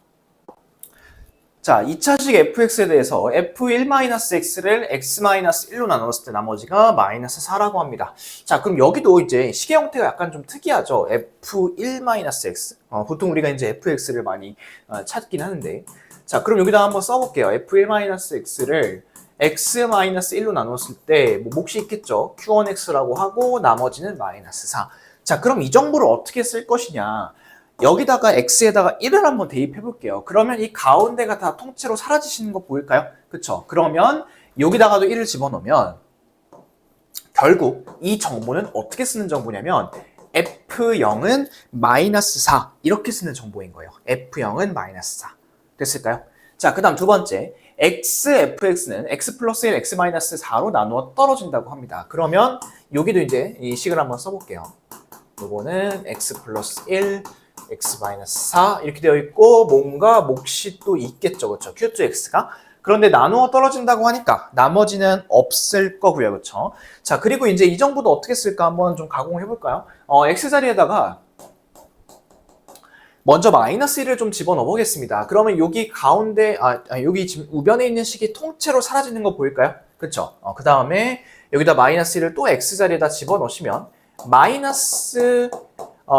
자, 2차식 fx에 대해서 f1-x를 x-1로 나눴을 때 나머지가 -4라고 합니다. 자, 그럼 여기도 이제 식의 형태가 약간 좀 특이하죠. f1-x. 보통 우리가 이제 fx를 많이 찾긴 하는데. 자, 그럼 여기다 한번 써볼게요. f1-x를 x-1로 나눴을 때 뭐 몫이 있겠죠. q1x라고 하고 나머지는 -4. 자, 그럼 이 정보를 어떻게 쓸 것이냐. 여기다가 x에다가 1을 한번 대입해 볼게요. 그러면 이 가운데가 다 통째로 사라지시는 거 보일까요? 그쵸? 그러면 여기다가도 1을 집어넣으면 결국 이 정보는 어떻게 쓰는 정보냐면 f0은 -4 이렇게 쓰는 정보인 거예요. f0은 -4 됐을까요? 자, 그 다음 두 번째 fx는 x 플러스 1, x 마이너스 4로 나누어 떨어진다고 합니다. 그러면 여기도 이제 이 식을 한번 써볼게요. 요거는 x 플러스 1, x-4 이렇게 되어 있고 뭔가 몫이 또 있겠죠. 그렇죠? q2x가. 그런데 나누어 떨어진다고 하니까 나머지는 없을 거고요. 그렇죠? 자, 그리고 이제 이 정보도 어떻게 쓸까 한번 좀 가공해 볼까요? x 자리에다가 먼저 -1을 좀 집어넣어 보겠습니다. 그러면 여기 가운데 여기 지금 우변에 있는 식이 통째로 사라지는 거 보일까요? 그렇죠? 그 다음에 여기다 -1을 또 x 자리에다 집어넣으시면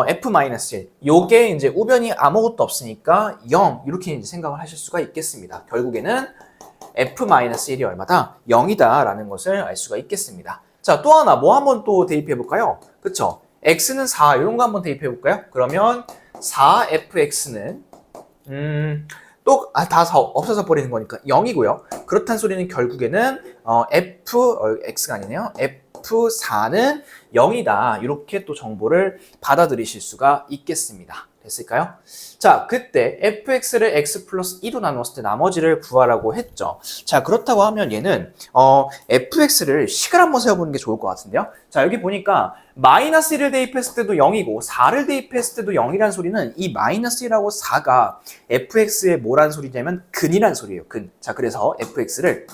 f-1 요게 이제 우변이 아무것도 없으니까 0 이렇게 이제 생각을 하실 수가 있겠습니다. 결국에는 f-1이 얼마다? 0이다 라는 것을 알 수가 있겠습니다. 자, 또 하나 뭐 한번 또 대입해 볼까요? 그쵸? x는 4 이런 거 한번 대입해 볼까요? 그러면 4fx는 또 다 없어져 버리는 거니까 0이고요. 그렇다는 소리는 결국에는 x가 아니네요. f4는 0이다. 이렇게 또 정보를 받아들이실 수가 있겠습니다. 됐을까요? 자, 그때 fx를 x 플러스 2로 나눴을 때 나머지를 구하라고 했죠. 자, 그렇다고 하면 얘는 fx를 식을 한번 세워보는 게 좋을 것 같은데요. 자, 여기 보니까 -1을 대입했을 때도 0이고 4를 대입했을 때도 0이라는 소리는 이 -1하고 4가 fx의 뭐란 소리냐면 근이란 소리예요. 근. 자, 그래서 fx를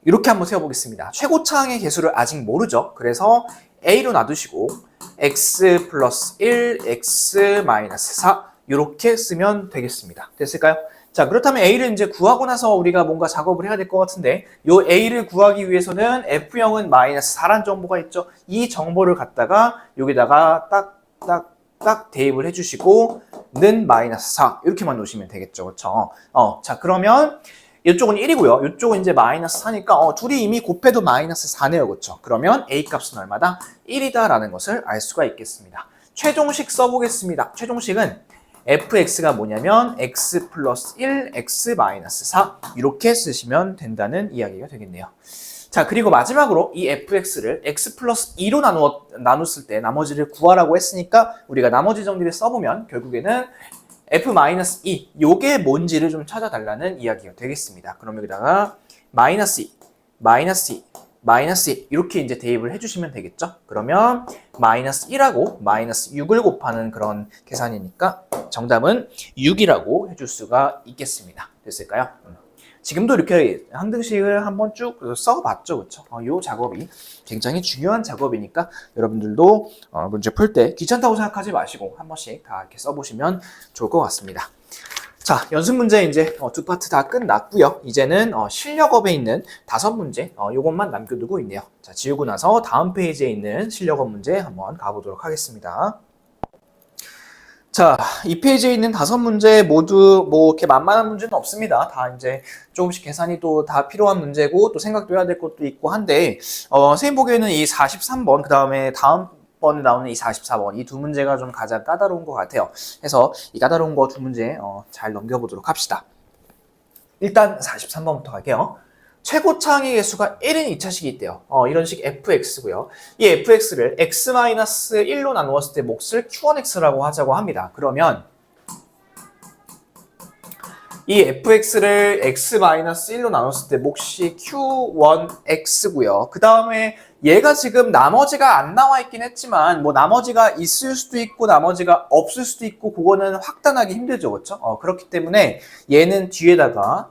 이렇게 한번 세워보겠습니다. 최고차항의 개수를 아직 모르죠. 그래서 a로 놔두시고 x 플러스 1, x 마이너스 4 이렇게 쓰면 되겠습니다. 됐을까요? 자, 그렇다면 a를 이제 구하고 나서 우리가 뭔가 작업을 해야 될 것 같은데 이 a를 구하기 위해서는 f0은 -4란 정보가 있죠. 이 정보를 갖다가 여기다가 딱 대입을 해주시고 는 -4 이렇게만 놓으시면 되겠죠. 그렇죠? 자, 그러면 이쪽은 1이고요. 이쪽은 이제 -4니까 둘이 이미 곱해도 -4네요. 그렇죠? 그러면 a 값은 얼마다? 1이다 라는 것을 알 수가 있겠습니다. 최종식 써보겠습니다. 최종식은 fx가 뭐냐면 x 플러스 1, x 마이너스 4 이렇게 쓰시면 된다는 이야기가 되겠네요. 자, 그리고 마지막으로 이 fx를 x 플러스 2로 나눴을 때 나머지를 구하라고 했으니까 우리가 나머지 정리를 써보면 결국에는 f-2 요게 뭔지를 좀 찾아달라는 이야기가 되겠습니다. 그럼 여기다가 -2, -2, -2 이렇게 이제 대입을 해주시면 되겠죠. 그러면 -1하고 -6을 곱하는 그런 계산이니까 정답은 6이라고 해줄 수가 있겠습니다. 됐을까요? 지금도 이렇게 항등식을 한번 쭉 써봤죠. 그렇죠? 이 작업이 굉장히 중요한 작업이니까 여러분들도 문제 풀 때 귀찮다고 생각하지 마시고 한 번씩 다 이렇게 써보시면 좋을 것 같습니다. 자, 연습 문제 이제 두 파트 다 끝났고요. 이제는 실력업에 있는 5문제 요것만 남겨두고 있네요. 자, 지우고 나서 다음 페이지에 있는 실력업 문제 한번 가보도록 하겠습니다. 자, 이 페이지에 있는 5문제 모두 뭐 이렇게 만만한 문제는 없습니다. 다 이제 조금씩 계산이 또 다 필요한 문제고 또 생각도 해야 될 것도 있고 한데 선생님 보기에는 이 43번 그 다음에 다음번에 나오는 이 44번 이 두 문제가 좀 가장 까다로운 것 같아요. 그래서 이 까다로운 거 두 문제 잘 넘겨보도록 합시다. 일단 43번부터 갈게요. 최고차항의 개수가 1인 2차식이 있대요. 이런 식 fx고요. 이 fx를 x-1로 나누었을 때 몫을 q1x라고 하자고 합니다. 그러면 이 fx를 x-1로 나눴을 때 몫이 q1x고요. 그 다음에 얘가 지금 나머지가 안 나와 있긴 했지만 뭐 나머지가 있을 수도 있고 나머지가 없을 수도 있고 그거는 확단하기 힘들죠. 그렇죠? 그렇기 때문에 얘는 뒤에다가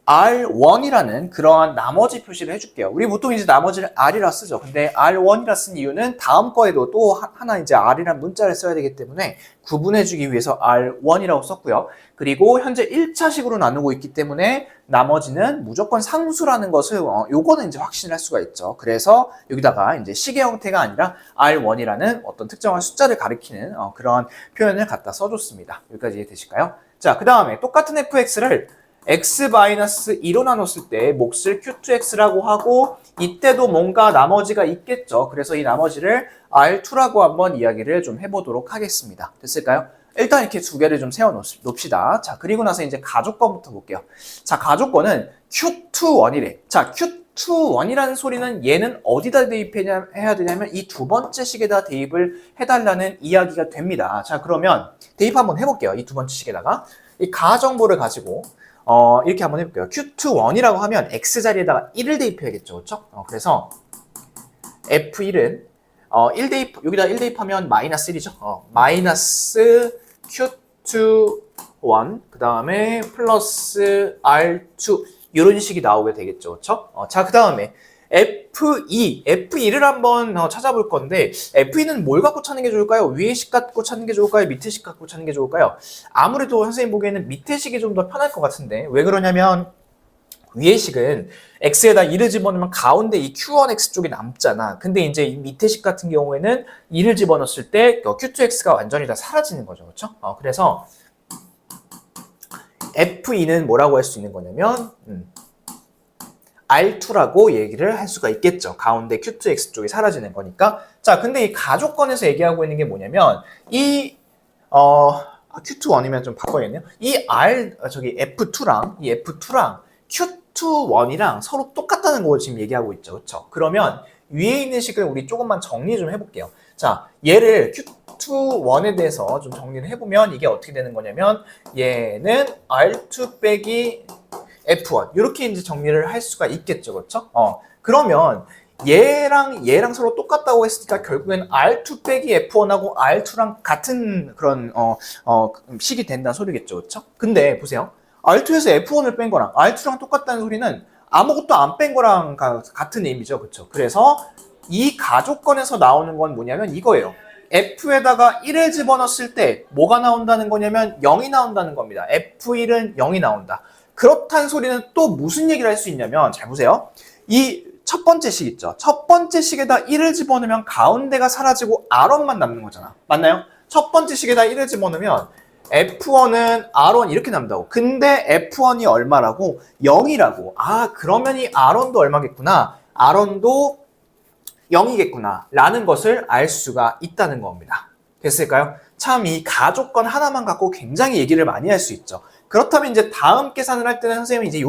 R1이라는 그러한 나머지 표시를 해줄게요. 우리 보통 이제 나머지를 R이라 쓰죠. 근데 R1이라 쓴 이유는 다음 거에도 또 하나 이제 R이란 문자를 써야 되기 때문에 구분해주기 위해서 R1이라고 썼고요. 그리고 현재 1차식으로 나누고 있기 때문에 나머지는 무조건 상수라는 것을 요거는 이제 확신을 할 수가 있죠. 그래서 여기다가 이제 시계 형태가 아니라 R1이라는 어떤 특정한 숫자를 가리키는 그런 표현을 갖다 써줬습니다. 여기까지 이해되실까요? 자, 그 다음에 똑같은 fx를 x-2로 나눴을 때 몫을 q2x라고 하고 이때도 뭔가 나머지가 있겠죠. 그래서 이 나머지를 r2라고 한번 이야기를 좀 해보도록 하겠습니다. 됐을까요? 일단 이렇게 두 개를 좀 세워놓읍시다. 자, 그리고 나서 이제 가족권부터 볼게요. 자, 가족권은 q21이래. 자, q21이라는 소리는 얘는 어디다 대입해야 되냐면 이 두 번째 식에다 대입을 해달라는 이야기가 됩니다. 자, 그러면 대입 한번 해볼게요. 이 두 번째 식에다가 이 가 정보를 가지고 이렇게 한번 해볼게요. q21이라고 하면 x자리에다가 1을 대입해야겠죠. 그렇죠? 그래서 f1은 1 대입, 여기다 1 대입하면 마이너스 1이죠. 마이너스 q21, 그 다음에 플러스 r2 이런 식이 나오게 되겠죠. 그렇죠? 자, 그 다음에 F2를 한번 찾아볼 건데 F2는 뭘 갖고 찾는 게 좋을까요? 위의 식 갖고 찾는 게 좋을까요? 밑의 식 갖고 찾는 게 좋을까요? 아무래도 선생님 보기에는 밑의 식이 좀 더 편할 것 같은데 왜 그러냐면 위의 식은 x에다 2를 집어넣으면 가운데 이 q1x 쪽이 남잖아. 근데 이제 이 밑의 식 같은 경우에는 2를 집어넣었을 때 q2x가 완전히 다 사라지는 거죠. 그렇죠? 그래서 F2는 뭐라고 할 수 있는 거냐면 R2라고 얘기를 할 수가 있겠죠. 가운데 Q2X 쪽이 사라지는 거니까. 자, 근데 이 가족권에서 얘기하고 있는 게 뭐냐면 이 Q21이면 좀 바꿔야겠네요. 이 F2랑 Q21이랑 서로 똑같다는 걸 지금 얘기하고 있죠. 그렇죠? 그러면 위에 있는 식을 우리 조금만 정리 좀 해볼게요. 자, 얘를 Q21에 대해서 좀 정리를 해보면 이게 어떻게 되는 거냐면 얘는 R2 빼기 F1 이렇게 이제 정리를 할 수가 있겠죠. 그렇죠? 그러면 얘랑 서로 똑같다고 했으니까 결국엔 R2 빼기 F1하고 R2랑 같은 그런 식이 된다는 소리겠죠. 그렇죠? 근데 보세요. R2에서 F1을 뺀 거랑 R2랑 똑같다는 소리는 아무것도 안 뺀 거랑 같은 의미죠. 그렇죠? 그래서 이 가족권에서 나오는 건 뭐냐면 이거예요. F에다가 1을 집어넣었을 때 뭐가 나온다는 거냐면 0이 나온다는 겁니다. F1은 0이 나온다. 그렇다는 소리는 또 무슨 얘기를 할 수 있냐면 잘 보세요. 이 첫 번째 식 있죠. 첫 번째 식에다 1을 집어넣으면 가운데가 사라지고 R1만 남는 거잖아. 맞나요? 첫 번째 식에다 1을 집어넣으면 F1은 R1 이렇게 남다고. 근데 F1이 얼마라고? 0이라고. 아, 그러면 이 R1도 얼마겠구나. R1도 0이겠구나. 라는 것을 알 수가 있다는 겁니다. 됐을까요? 참 이 가족권 하나만 갖고 굉장히 얘기를 많이 할 수 있죠. 그렇다면 이제 다음 계산을 할 때는 선생님이 이제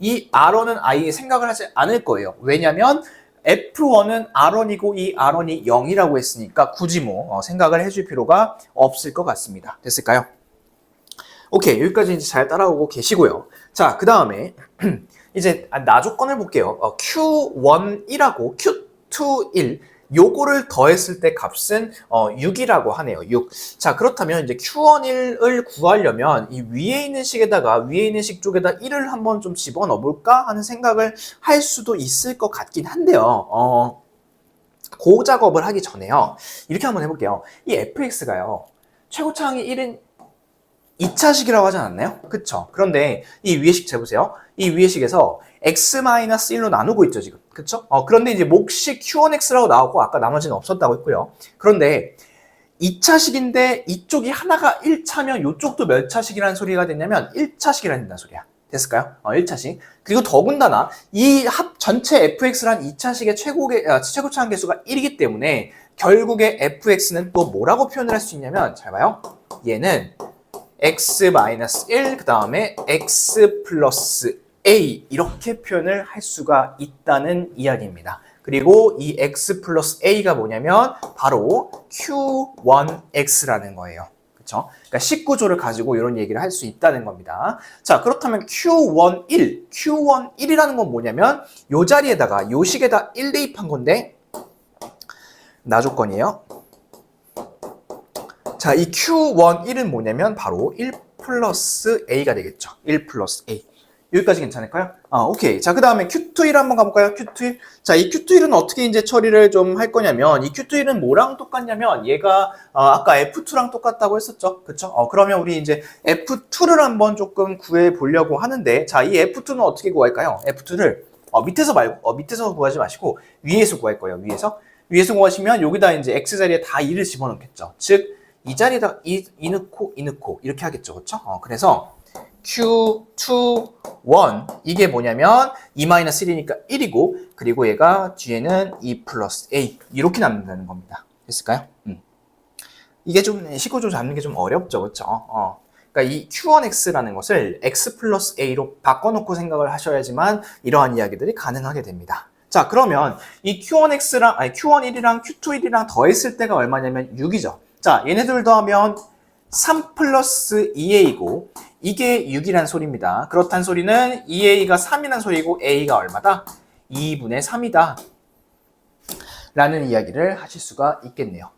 이 R1은 아예 생각을 하지 않을 거예요. 왜냐면 F1은 R1이고 이 R1이 0이라고 했으니까 굳이 뭐 생각을 해줄 필요가 없을 것 같습니다. 됐을까요? 오케이, 여기까지 이제 잘 따라오고 계시고요. 자, 그 다음에 이제 나조건을 볼게요. Q1이라고 Q21 요거를 더했을 때 값은 6이라고 하네요. 6. 자, 그렇다면 이제 Q11을 구하려면 이 위에 있는 식에다가 위에 있는 식 쪽에다 1을 한번 좀 집어넣어 볼까 하는 생각을 할 수도 있을 것 같긴 한데요. 그 작업을 하기 전에요. 이렇게 한번 해볼게요. 이 fx가요. 최고차항이 1은 2차식이라고 하지 않았나요? 그쵸? 그런데 이 위의 식 재보세요. 이 위의 식에서 x-1로 나누고 있죠, 지금. 그쵸? 그런데 이제 몫이 q1x라고 나오고 아까 나머지는 없었다고 했고요. 그런데 2차식인데 이쪽이 하나가 1차면 이쪽도 몇 차식이라는 소리가 됐냐면 1차식이라는 된다는 소리야. 됐을까요? 1차식. 그리고 더군다나 이 전체 fx란 2차식의 최고차항 개수가 1이기 때문에 결국에 fx는 또 뭐라고 표현을 할 수 있냐면 잘 봐요. 얘는 x-1 그 다음에 x 플러스 A 이렇게 표현을 할 수가 있다는 이야기입니다. 그리고 이 x 플러스 a가 뭐냐면 바로 q1x라는 거예요. 그렇죠? 그러니까 식구조를 가지고 이런 얘기를 할 수 있다는 겁니다. 자, 그렇다면 q11이라는 건 뭐냐면 요 자리에다가 요 식에다 1 대입한 건데 나조건이에요. 자, 이 q11은 뭐냐면 바로 1 플러스 a가 되겠죠. 1 플러스 a. 여기까지 괜찮을까요? 오케이. 자, 그 다음에 Q21 한번 가볼까요? Q21. 자, 이 Q21은 어떻게 이제 처리를 좀 할 거냐면, 이 Q21은 뭐랑 똑같냐면, 얘가, 아까 F2랑 똑같다고 했었죠. 그쵸? 그러면 우리 이제 F2를 한번 조금 구해 보려고 하는데, 자, 이 F2는 어떻게 구할까요? F2를, 밑에서 구하지 마시고, 위에서 구할 거예요. 위에서 구하시면, 여기다 이제 X 자리에 다 2를 집어넣겠죠. 즉, 이 자리에다 2 넣고, 이렇게 하겠죠. 그쵸? 그래서, Q21 이게 뭐냐면 2-1이니까 1이고 그리고 얘가 뒤에는 2 플러스 A 이렇게 남는다는 겁니다. 됐을까요? 이게 좀 식구조 잡는 게 좀 어렵죠. 그렇죠? 그러니까 이 Q1X라는 것을 X 플러스 A로 바꿔놓고 생각을 하셔야지만 이러한 이야기들이 가능하게 됩니다. 자, 그러면 이 Q1X랑 Q21이랑 더했을 때가 얼마냐면 6이죠. 자, 얘네들 더하면 3 플러스 2a고 이게 6이란 소리입니다. 그렇단 소리는 2a가 3이란 소리고 a가 얼마다? 2분의 3이다 라는 이야기를 하실 수가 있겠네요.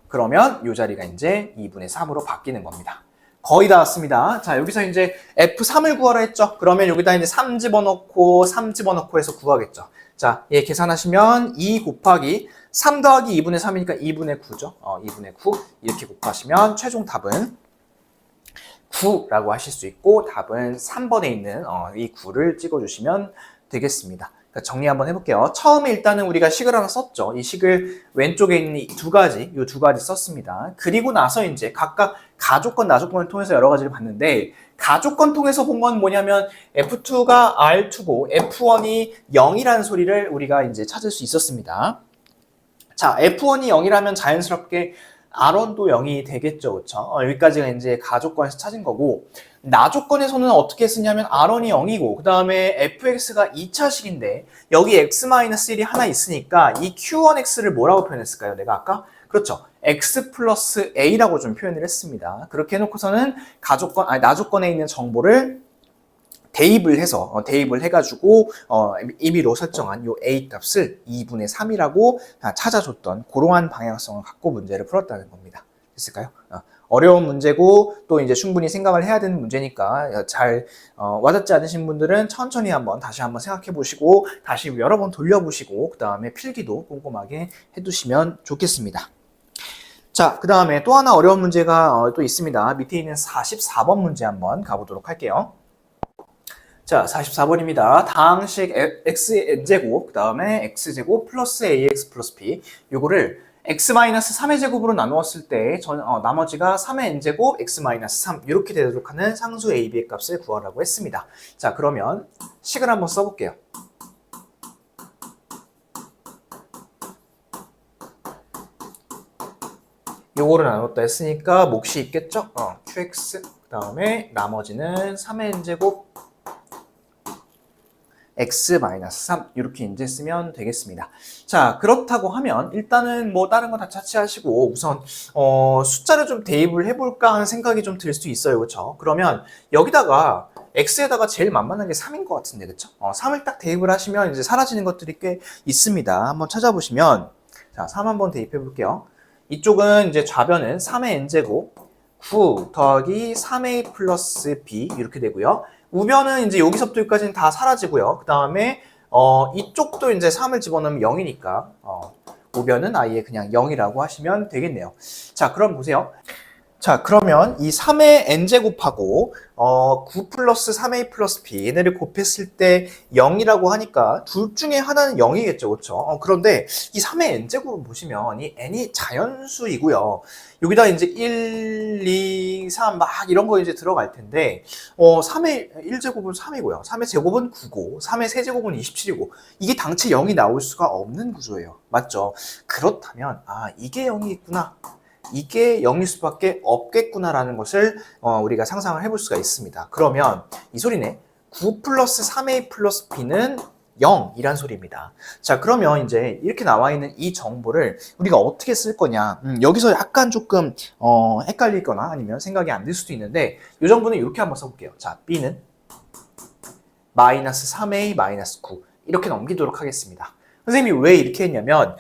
그러면 이 자리가 이제 2분의 3으로 바뀌는 겁니다. 거의 다 왔습니다. 자, 여기서 이제 F3을 구하라 했죠. 그러면 여기다 이제 3 집어넣고 3 집어넣고 해서 구하겠죠. 자, 얘 계산하시면 2 곱하기 3 더하기 2분의 3이니까 2분의 9죠. 2분의 9 이렇게 곱하시면 최종 답은 9라고 하실 수 있고 답은 3번에 있는 이 9를 찍어주시면 되겠습니다. 그러니까 정리 한번 해볼게요. 처음에 일단은 우리가 식을 하나 썼죠. 이 식을 왼쪽에 있는 이 두 가지 썼습니다. 그리고 나서 이제 각각 가조건, 나조건을 통해서 여러 가지를 봤는데 가조건 통해서 본 건 뭐냐면 F2가 R2고 F1이 0이라는 소리를 우리가 이제 찾을 수 있었습니다. 자, F1이 0이라면 자연스럽게 R1도 0이 되겠죠. 그쵸? 여기까지가 이제 가조건에서 찾은 거고, 나조건에서는 어떻게 쓰냐면 R1이 0이고, 그 다음에 fx가 2차식인데, 여기 x-1이 하나 있으니까 이 q1x를 뭐라고 표현했을까요? 내가 아까? 그렇죠. x 플러스 a라고 좀 표현을 했습니다. 그렇게 해놓고서는 나조건에 있는 정보를 대입을 해가지고 임의로 설정한 요 a 값을 2분의 3이라고 찾아줬던 그러한 방향성을 갖고 문제를 풀었다는 겁니다. 됐을까요? 어려운 문제고 또 이제 충분히 생각을 해야 되는 문제니까 잘 와닿지 않으신 분들은 천천히 다시 한번 생각해 보시고 다시 여러 번 돌려보시고 그 다음에 필기도 꼼꼼하게 해두시면 좋겠습니다. 자, 그 다음에 또 하나 어려운 문제가 또 있습니다. 밑에 있는 44번 문제 한번 가보도록 할게요. 자, 44번입니다. 다항식 x제곱, 그 다음에 x제곱 플러스 ax 플러스 b 요거를 x-3의 제곱으로 나누었을 때 나머지가 3의 n제곱 x-3 이렇게 되도록 하는 상수 a, b의 값을 구하라고 했습니다. 자, 그러면 식을 한번 써볼게요. 요거를 나눴다 했으니까 몫이 있겠죠? qx 그 다음에 나머지는 3의 n제곱 x-3 이렇게 이제 쓰면 되겠습니다. 자, 그렇다고 하면 일단은 뭐 다른 거 다 차치하시고 우선 숫자를 좀 대입을 해볼까 하는 생각이 좀 들 수 있어요. 그렇죠? 그러면 여기다가 x에다가 제일 만만한 게 3인 것 같은데 그렇죠? 3을 딱 대입을 하시면 이제 사라지는 것들이 꽤 있습니다. 한번 찾아보시면 자, 3 한번 대입해 볼게요. 이쪽은 이제 좌변은 3의 n제곱 9 더하기 3a 플러스 b 이렇게 되고요. 우변은 이제 여기서부터 여기까지는 다 사라지고요. 그 다음에 이쪽도 이제 3을 집어넣으면 0이니까 우변은 아예 그냥 0이라고 하시면 되겠네요. 자, 그럼 보세요. 자, 그러면 이 3의 n제곱하고 9 플러스 3a 플러스 b 얘네를 곱했을 때 0이라고 하니까 둘 중에 하나는 0이겠죠. 그렇죠? 그런데 이 3의 n제곱을 보시면 이 n이 자연수이고요. 여기다 이제 1, 2, 3 막 이런 거 이제 들어갈 텐데 3의 1제곱은 3이고요. 3의 제곱은 9고 3의 세제곱은 27이고 이게 당체 0이 나올 수가 없는 구조예요. 맞죠? 그렇다면 이게 0이 있구나. 이게 0일 수밖에 없겠구나라는 것을 우리가 상상을 해볼 수가 있습니다. 그러면 이 소리네. 9 플러스 3a 플러스 b는 0이란 소리입니다. 자, 그러면 이제 이렇게 나와 있는 이 정보를 우리가 어떻게 쓸 거냐. 여기서 약간 조금 헷갈리거나 아니면 생각이 안 들 수도 있는데 이 정보는 이렇게 한번 써볼게요. 자, b는 마이너스 3a 마이너스 9 이렇게 넘기도록 하겠습니다. 선생님이 왜 이렇게 했냐면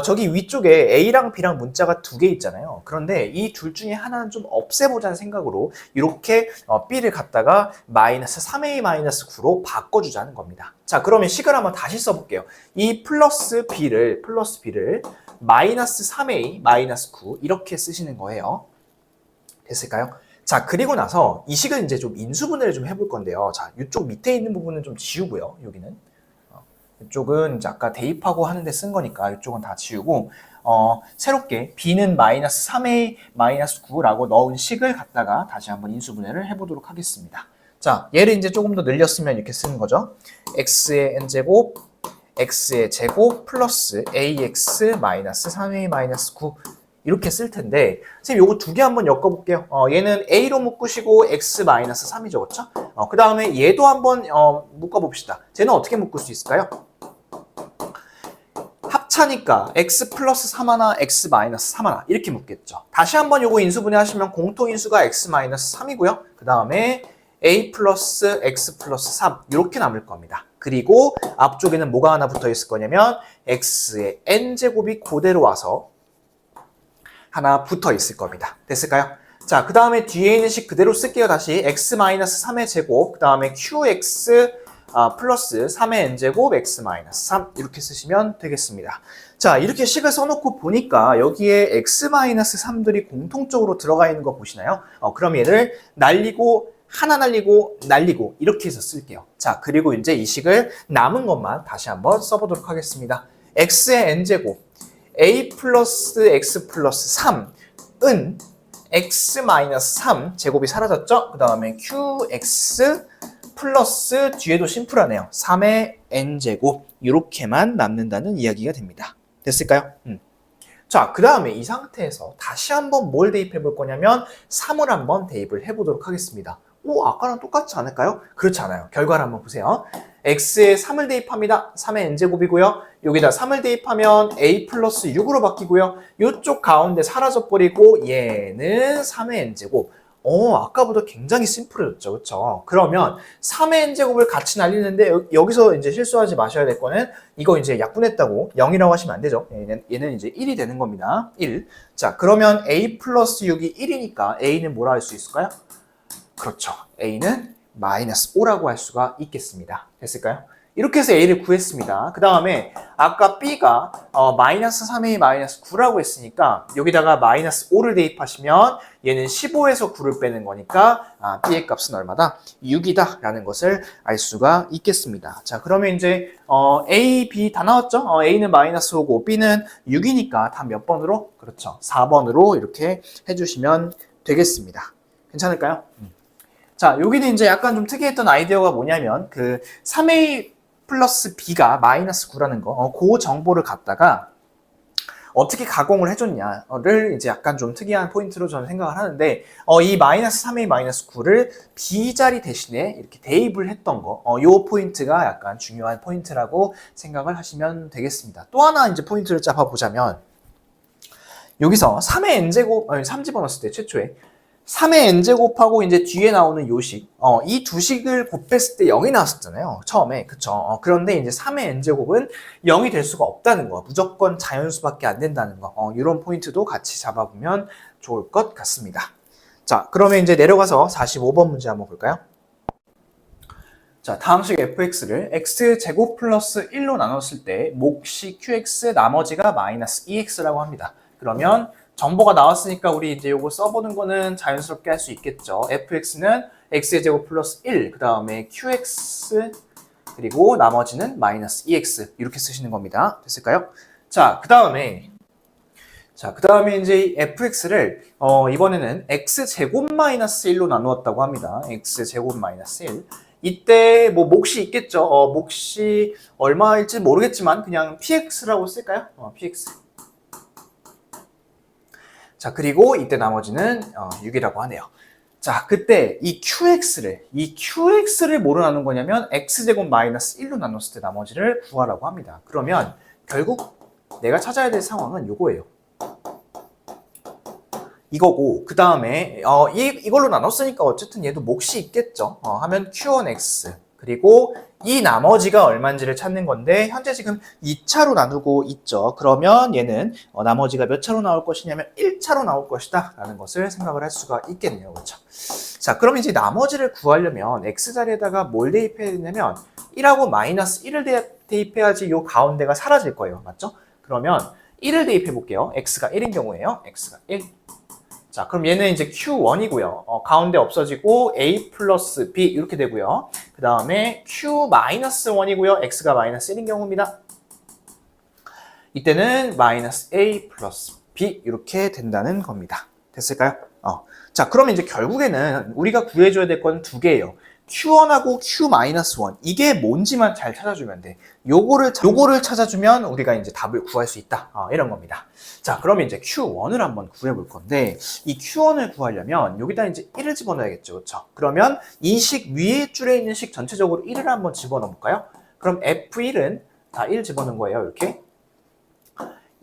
저기 위쪽에 A랑 B랑 문자가 두 개 있잖아요. 그런데 이 둘 중에 하나는 좀 없애보자는 생각으로 이렇게 B를 갖다가 마이너스 3A 마이너스 9로 바꿔주자는 겁니다. 자, 그러면 식을 한번 다시 써볼게요. 이 플러스 B를 마이너스 3A 마이너스 9 이렇게 쓰시는 거예요. 됐을까요? 자, 그리고 나서 이 식을 이제 좀 인수분해를 좀 해볼 건데요. 자, 이쪽 밑에 있는 부분은 좀 지우고요. 여기는. 이쪽은 이제 아까 대입하고 하는데 쓴 거니까 이쪽은 다 지우고 새롭게 b는 마이너스 3a 마이너스 9라고 넣은 식을 갖다가 다시 한번 인수분해를 해보도록 하겠습니다. 자, 얘를 이제 조금 더 늘렸으면 이렇게 쓰는 거죠. x의 n제곱 x의 제곱 플러스 ax 마이너스 3a 마이너스 9 이렇게 쓸 텐데 선생님 요거 두 개 한번 엮어볼게요. 얘는 a로 묶으시고 x 마이너스 3이죠, 그렇죠? 그 다음에 얘도 한번 묶어봅시다. 쟤는 어떻게 묶을 수 있을까요? 합차니까 x 플러스 3 하나, x 마이너스 3 하나 이렇게 묶겠죠. 다시 한번 요거 인수분해 하시면 공통인수가 x 마이너스 3이고요. 그 다음에 a 플러스 x 플러스 3 이렇게 남을 겁니다. 그리고 앞쪽에는 뭐가 하나 붙어 있을 거냐면 x의 n제곱이 그대로 와서 하나 붙어 있을 겁니다. 됐을까요? 자, 그 다음에 뒤에 있는 식 그대로 쓸게요. 다시 x 마이너스 3의 제곱, 그 다음에 qx 플러스 3의 n제곱 x 마이너스 3 이렇게 쓰시면 되겠습니다. 자, 이렇게 식을 써놓고 보니까 여기에 x 마이너스 3들이 공통적으로 들어가 있는 거 보시나요? 그럼 얘를 날리고 하나 날리고 이렇게 해서 쓸게요. 자, 그리고 이제 이 식을 남은 것만 다시 한번 써보도록 하겠습니다. x의 n제곱 a 플러스 x 플러스 3은 x 마이너스 3 제곱이 사라졌죠? 그 다음에 qx 플러스 뒤에도 심플하네요. 3의 n제곱 이렇게만 남는다는 이야기가 됩니다. 됐을까요? 자, 그 다음에 이 상태에서 다시 한번 뭘 대입해 볼 거냐면 3을 한번 대입을 해보도록 하겠습니다. 오, 아까랑 똑같지 않을까요? 그렇지 않아요. 결과를 한번 보세요. x에 3을 대입합니다. 3의 n제곱이고요. 여기다 3을 대입하면 a 플러스 6으로 바뀌고요. 이쪽 가운데 사라져버리고 얘는 3의 n제곱. 아까보다 굉장히 심플해졌죠. 그렇죠? 그러면 3의 n제곱을 같이 날리는데 여기서 이제 실수하지 마셔야 될 거는 이거 이제 약분했다고 0이라고 하시면 안 되죠. 얘는 이제 1이 되는 겁니다. 1. 자, 그러면 a 플러스 6이 1이니까 a는 뭐라 할 수 있을까요? 그렇죠. a는 마이너스 5라고 할 수가 있겠습니다. 됐을까요? 이렇게 해서 a를 구했습니다. 그 다음에 아까 b가 마이너스 3a 마이너스 9라고 했으니까 여기다가 마이너스 5를 대입하시면 얘는 15에서 9를 빼는 거니까 b의 값은 얼마다? 6이다 라는 것을 알 수가 있겠습니다. 자, 그러면 이제 a, b 다 나왔죠? a는 마이너스 5고 b는 6이니까 다 몇 번으로? 그렇죠. 4번으로 이렇게 해주시면 되겠습니다. 괜찮을까요? 자, 여기는 이제 약간 좀 특이했던 아이디어가 뭐냐면 그 3a 플러스 b가 마이너스 9라는 거, 그 정보를 갖다가 어떻게 가공을 해줬냐를 이제 약간 좀 특이한 포인트로 저는 생각을 하는데 이 마이너스 3a 마이너스 9를 b 자리 대신에 이렇게 대입을 했던 거, 요 포인트가 약간 중요한 포인트라고 생각을 하시면 되겠습니다. 또 하나 이제 포인트를 잡아보자면 여기서 3의 n제곱, 3 집어넣었을 때 최초에 3의 n제곱하고 이제 뒤에 나오는 요식, 이 두 식을 곱했을 때 0이 나왔었잖아요. 처음에. 그쵸? 그런데 이제 3의 n제곱은 0이 될 수가 없다는 거. 무조건 자연수밖에 안 된다는 거. 이런 포인트도 같이 잡아보면 좋을 것 같습니다. 자, 그러면 이제 내려가서 45번 문제 한번 볼까요? 자, 다음식 fx를 x제곱 플러스 1로 나눴을 때 몫이 qx 나머지가 마이너스 2x라고 합니다. 그러면 정보가 나왔으니까 우리 이제 요거 써보는 거는 자연스럽게 할 수 있겠죠. fx는 x의 제곱 플러스 1, 그 다음에 qx, 그리고 나머지는 마이너스 2x 이렇게 쓰시는 겁니다. 됐을까요? 자, 그 다음에 이제 fx를 이번에는 x제곱 마이너스 1로 나누었다고 합니다. x제곱 마이너스 1. 이때 뭐 몫이 있겠죠. 몫이 얼마일지 모르겠지만 그냥 px라고 쓸까요? px. 자, 그리고 이때 나머지는 6이라고 하네요. 자, 그때 이 QX를 뭐로 나눈 거냐면 X제곱 마이너스 1로 나눴을 때 나머지를 구하라고 합니다. 그러면 결국 내가 찾아야 될 상황은 요거예요. 이거고, 그 다음에 이걸로 나눴으니까 어쨌든 얘도 몫이 있겠죠. 하면 Q1X 그리고 이 나머지가 얼마인지를 찾는 건데 현재 지금 2차로 나누고 있죠. 그러면 얘는 나머지가 몇 차로 나올 것이냐면 1차로 나올 것이다 라는 것을 생각을 할 수가 있겠네요. 그렇죠? 자, 그럼 이제 나머지를 구하려면 X자리에다가 뭘 대입해야 되냐면 1하고 마이너스 1을 대입해야지 요 가운데가 사라질 거예요. 맞죠? 그러면 1을 대입해 볼게요. X가 1인 경우에요. X가 1. 자, 그럼 얘는 이제 Q1이고요. 가운데 없어지고 A 플러스 B 이렇게 되고요. 그 다음에 Q 마이너스 1이고요. X가 마이너스 1인 경우입니다. 이때는 마이너스 A 플러스 B 이렇게 된다는 겁니다. 됐을까요? 자, 그러면 이제 결국에는 우리가 구해줘야 될 건 두 개예요. Q1하고 Q-1 이게 뭔지만 잘 찾아주면 돼. 요거를 찾아주면 우리가 이제 답을 구할 수 있다. 이런 겁니다. 자, 그러면 이제 Q1을 한번 구해볼 건데 이 Q1을 구하려면 여기다 이제 1을 집어넣어야겠죠. 그렇죠? 그러면 이 식 위에 줄에 있는 식 전체적으로 1을 한번 집어넣어 볼까요? 그럼 F1은 다 1 집어넣은 거예요. 이렇게.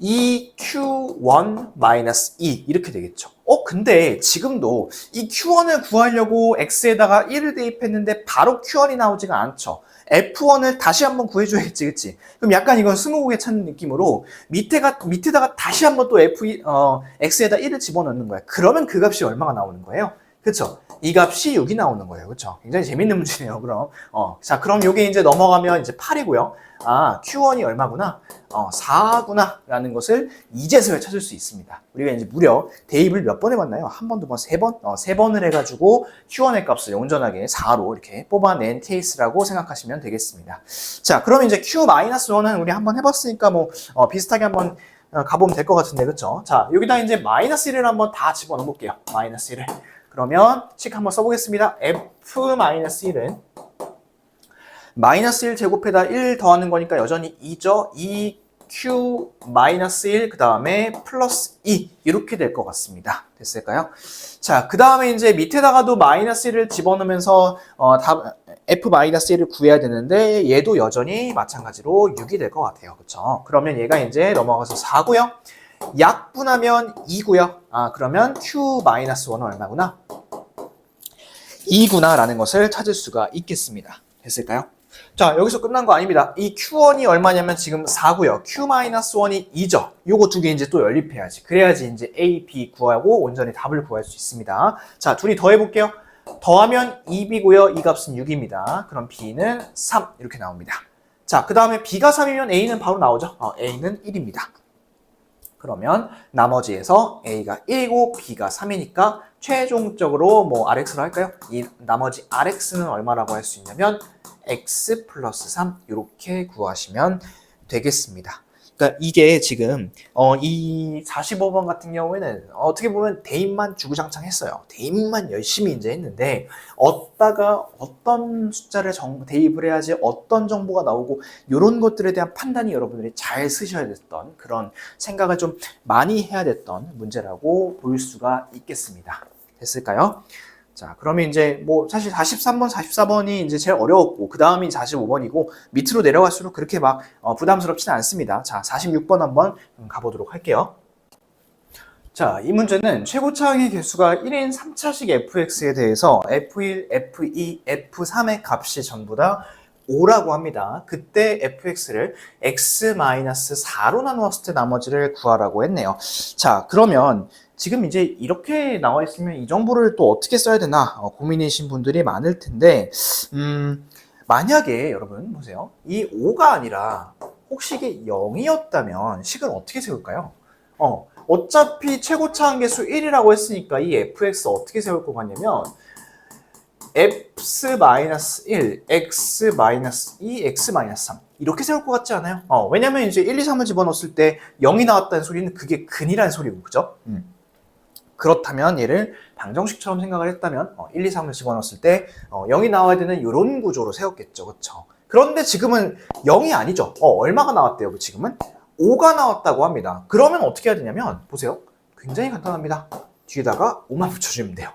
이 Q1-2 이렇게 되겠죠. 근데 지금도 이 Q1을 구하려고 X에다가 1을 대입했는데 바로 Q1이 나오지가 않죠. F1을 다시 한번 구해줘야겠지, 그치? 그럼 약간 이건 스무고개 찾는 느낌으로 밑에다가 다시 한번 또 X에다 1을 집어넣는 거야. 그러면 그 값이 얼마가 나오는 거예요? 그쵸? 이 값이 6이 나오는 거예요. 그쵸? 굉장히 재밌는 문제네요, 그럼. 자, 그럼 요게 이제 넘어가면 이제 8이고요. Q1이 얼마구나? 4구나. 라는 것을 이제서야 찾을 수 있습니다. 우리가 이제 무려 대입을 몇 번 해봤나요? 한 번, 두 번, 세 번? 세 번을 해가지고 Q1의 값을 온전하게 4로 이렇게 뽑아낸 케이스라고 생각하시면 되겠습니다. 자, 그럼 이제 Q-1은 우리 한번 해봤으니까 뭐, 비슷하게 한번 가보면 될 것 같은데, 그쵸? 자, 여기다 이제 마이너스 1을 한번 다 집어넣어 볼게요. 마이너스 1을. 그러면 식 한번 써보겠습니다. F-1은 마이너스 1 제곱에다 1 더하는 거니까 여전히 2죠. 2Q-1 그 다음에 플러스 2 이렇게 될 것 같습니다. 됐을까요? 자, 그 다음에 이제 밑에다가도 마이너스 1을 집어넣으면서 F-1을 구해야 되는데 얘도 여전히 마찬가지로 6이 될 것 같아요. 그렇죠? 그러면 얘가 이제 넘어가서 4고요. 약분하면 2고요. 그러면 Q-1은 얼마구나? 2구나 라는 것을 찾을 수가 있겠습니다. 됐을까요? 자, 여기서 끝난 거 아닙니다. 이 Q1이 얼마냐면 지금 4고요. Q-1이 2죠. 요거 두 개 이제 또 연립해야지. 그래야지 이제 A, B 구하고 온전히 답을 구할 수 있습니다. 자, 둘이 더해볼게요. 더하면 2B고요. 이 값은 6입니다. 그럼 B는 3 이렇게 나옵니다. 자, 그 다음에 B가 3이면 A는 바로 나오죠. A는 1입니다. 그러면 나머지에서 A가 1이고 B가 3이니까 최종적으로 뭐 RX로 할까요? 이 나머지 RX는 얼마라고 할 수 있냐면 X 플러스 3 이렇게 구하시면 되겠습니다. 그러니까 이게 지금 이 45번 같은 경우에는 어떻게 보면 대입만 주구장창 했어요. 대입만 열심히 이제 했는데 얻다가 어떤 숫자를 대입을 해야지 어떤 정보가 나오고 이런 것들에 대한 판단이 여러분들이 잘 쓰셔야 됐던 그런 생각을 좀 많이 해야 됐던 문제라고 볼 수가 있겠습니다. 됐을까요? 자, 그러면 이제 뭐 사실 43번, 44번이 이제 제일 어려웠고 그 다음이 45번이고 밑으로 내려갈수록 그렇게 막 부담스럽지는 않습니다. 자, 46번 한번 가보도록 할게요. 자, 이 문제는 최고차항의 개수가 1인 3차식 fx에 대해서 f1, f2, f3의 값이 전부 다 5라고 합니다. 그때 fx를 x-4로 나누었을 때 나머지를 구하라고 했네요. 자, 그러면 지금 이제 이렇게 나와 있으면 이 정보를 또 어떻게 써야 되나 고민이신 분들이 많을 텐데 만약에 여러분 보세요. 이 5가 아니라 혹시 이게 0이었다면 식을 어떻게 세울까요? 어차피 최고차항 개수 1이라고 했으니까 이 fx 어떻게 세울 것 같냐면 x-1, x-2, x-3 이렇게 세울 것 같지 않아요? 왜냐면 이제 1, 2, 3을 집어넣었을 때 0이 나왔다는 소리는 그게 근이라는 소리고, 그죠? 그렇다면 얘를 방정식처럼 생각을 했다면 1, 2, 3을 집어넣었을 때 0이 나와야 되는 이런 구조로 세웠겠죠. 그렇죠? 그런데 지금은 0이 아니죠. 얼마가 나왔대요? 지금은 5가 나왔다고 합니다. 그러면 어떻게 해야 되냐면 보세요. 굉장히 간단합니다. 뒤에다가 5만 붙여주면 돼요.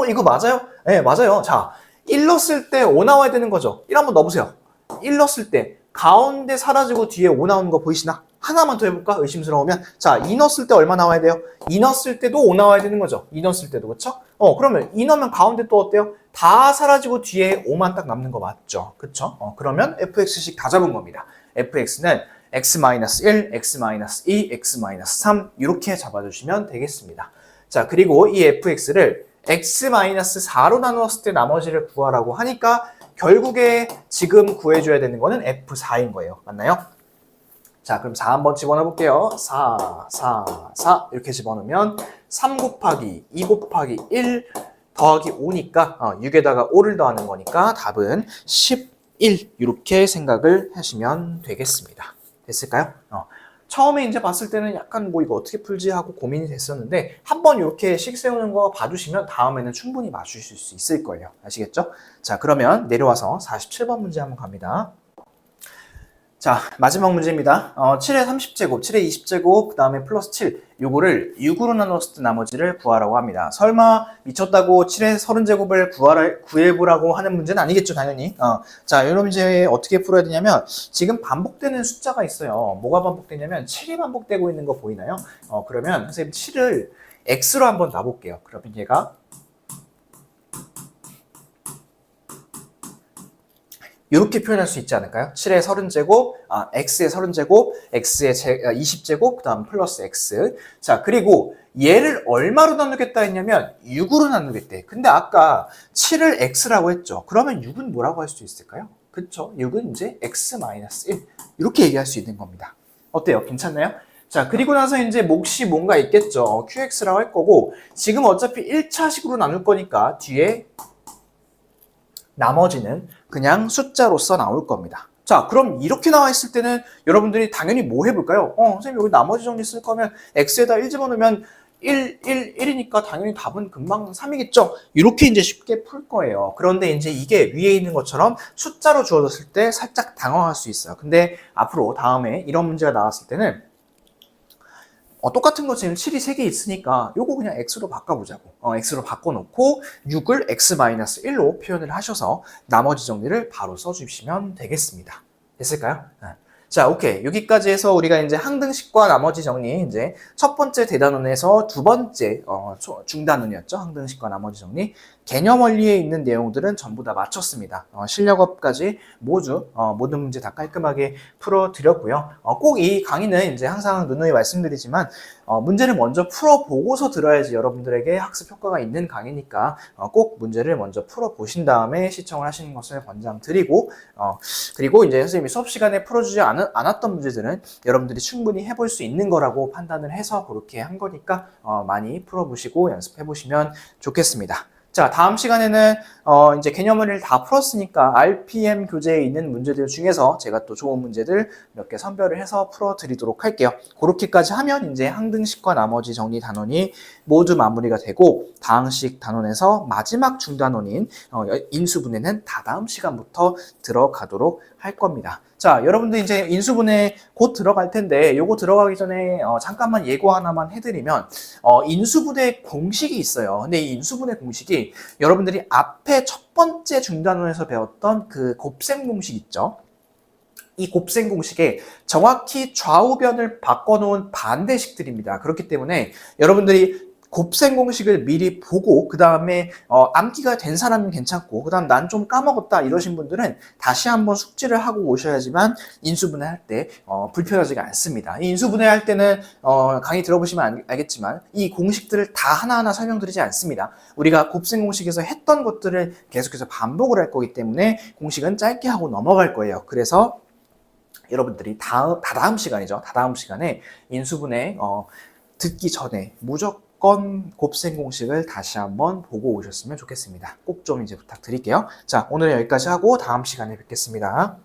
이거 맞아요? 네, 맞아요. 자, 1 넣었을 때 5 나와야 되는 거죠. 1 한번 넣어보세요. 1 넣었을 때 가운데 사라지고 뒤에 5 나오는 거 보이시나? 하나만 더 해볼까? 의심스러우면. 자, 2 넣었을 때 얼마 나와야 돼요? 2 넣었을 때도 5 나와야 되는 거죠. 2 넣었을 때도, 그쵸? 그러면 2 넣으면 가운데 또 어때요? 다 사라지고 뒤에 5만 딱 남는 거 맞죠? 그쵸? 그러면 fx식 다 잡은 겁니다. fx는 x-1, x-2, x-3 이렇게 잡아주시면 되겠습니다. 자, 그리고 이 fx를 x-4로 나누었을 때 나머지를 구하라고 하니까 결국에 지금 구해줘야 되는 거는 f4인 거예요. 맞나요? 자, 그럼 4 한번 집어넣어 볼게요. 4 이렇게 집어넣으면 3 곱하기 2 곱하기 1 더하기 5니까 6에다가 5를 더하는 거니까 답은 11 이렇게 생각을 하시면 되겠습니다. 됐을까요? 처음에 이제 봤을 때는 약간 뭐 이거 어떻게 풀지 하고 고민이 됐었는데 한번 이렇게 식 세우는 거 봐주시면 다음에는 충분히 맞추실 수 있을 거예요. 아시겠죠? 자, 그러면 내려와서 47번 문제 한번 갑니다. 자, 마지막 문제입니다. 7의 30제곱, 7의 20제곱, 그 다음에 플러스 7. 요거를 6으로 나눴을 때 나머지를 구하라고 합니다. 설마 미쳤다고 7의 30제곱을 구해보라고 하는 문제는 아니겠죠, 당연히. 자, 이런 문제 어떻게 풀어야 되냐면 지금 반복되는 숫자가 있어요. 뭐가 반복되냐면 7이 반복되고 있는 거 보이나요? 그러면 선생님 7을 x로 한번 놔볼게요. 그러면 얘가 이렇게 표현할 수 있지 않을까요? 7의 30제곱, x의 30제곱, x의 20제곱, 그 다음 플러스 x. 자, 그리고 얘를 얼마로 나누겠다 했냐면 6으로 나누겠대. 근데 아까 7을 x라고 했죠. 그러면 6은 뭐라고 할 수 있을까요? 그쵸? 6은 이제 x-1. 이렇게 얘기할 수 있는 겁니다. 어때요? 괜찮나요? 자, 그리고 나서 이제 몫이 뭔가 있겠죠. qx라고 할 거고, 지금 어차피 1차식으로 나눌 거니까 뒤에 나머지는 그냥 숫자로서 나올 겁니다. 자, 그럼 이렇게 나와 있을 때는 여러분들이 당연히 뭐 해볼까요? 선생님 여기 나머지 정리 쓸 거면 x에다 1 집어넣으면 1, 1이니까 당연히 답은 금방 3이겠죠? 이렇게 이제 쉽게 풀 거예요. 그런데 이제 이게 위에 있는 것처럼 숫자로 주어졌을 때 살짝 당황할 수 있어요. 근데 앞으로 다음에 이런 문제가 나왔을 때는 똑같은 거 지금 7이 3개 있으니까 요거 그냥 x로 바꿔보자고. x로 바꿔놓고 6을 x-1로 표현을 하셔서 나머지 정리를 바로 써주시면 되겠습니다. 됐을까요? 자, 오케이. 여기까지 해서 우리가 이제 항등식과 나머지 정리, 이제 첫 번째 대단원에서 두 번째 중단원이었죠. 항등식과 나머지 정리. 개념 원리에 있는 내용들은 전부 다 마쳤습니다. 실력업까지 모든 문제 다 깔끔하게 풀어드렸고요. 꼭 이 강의는 이제 항상 누누이 말씀드리지만 문제를 먼저 풀어보고서 들어야지 여러분들에게 학습 효과가 있는 강의니까 꼭 문제를 먼저 풀어보신 다음에 시청을 하시는 것을 권장드리고 그리고 이제 선생님이 수업 시간에 풀어주지 않았던 문제들은 여러분들이 충분히 해볼 수 있는 거라고 판단을 해서 그렇게 한 거니까 많이 풀어보시고 연습해보시면 좋겠습니다. 자, 다음 시간에는 이제 개념을 다 풀었으니까 RPM 교재에 있는 문제들 중에서 제가 또 좋은 문제들 몇 개 선별을 해서 풀어드리도록 할게요. 그렇게까지 하면 이제 항등식과 나머지 정리 단원이 모두 마무리가 되고 다항식 단원에서 마지막 중단원인 인수분해는 다다음 시간부터 들어가도록 할 겁니다. 자, 여러분들 이제 인수분해 곧 들어갈 텐데 요거 들어가기 전에 잠깐만 예고 하나만 해드리면 인수분해 공식이 있어요. 근데 이 인수분해 공식이 여러분들이 앞에 첫 번째 중단원에서 배웠던 그 곱셈 공식 있죠. 이 곱셈 공식에 정확히 좌우변을 바꿔놓은 반대식들입니다. 그렇기 때문에 여러분들이 곱셈 공식을 미리 보고 그 다음에 암기가 된 사람은 괜찮고 그 다음 난 좀 까먹었다 이러신 분들은 다시 한번 숙지를 하고 오셔야지만 인수분해 할 때 불편하지가 않습니다. 이 인수분해 할 때는 강의 들어보시면 알겠지만 이 공식들을 다 하나하나 설명드리지 않습니다. 우리가 곱셈 공식에서 했던 것들을 계속해서 반복을 할 거기 때문에 공식은 짧게 하고 넘어갈 거예요. 그래서 여러분들이 다다음 시간이죠. 다다음 시간에 인수분해 듣기 전에 무조건 곱셈 공식을 다시 한번 보고 오셨으면 좋겠습니다. 꼭 좀 이제 부탁드릴게요. 자, 오늘은 여기까지 하고 다음 시간에 뵙겠습니다.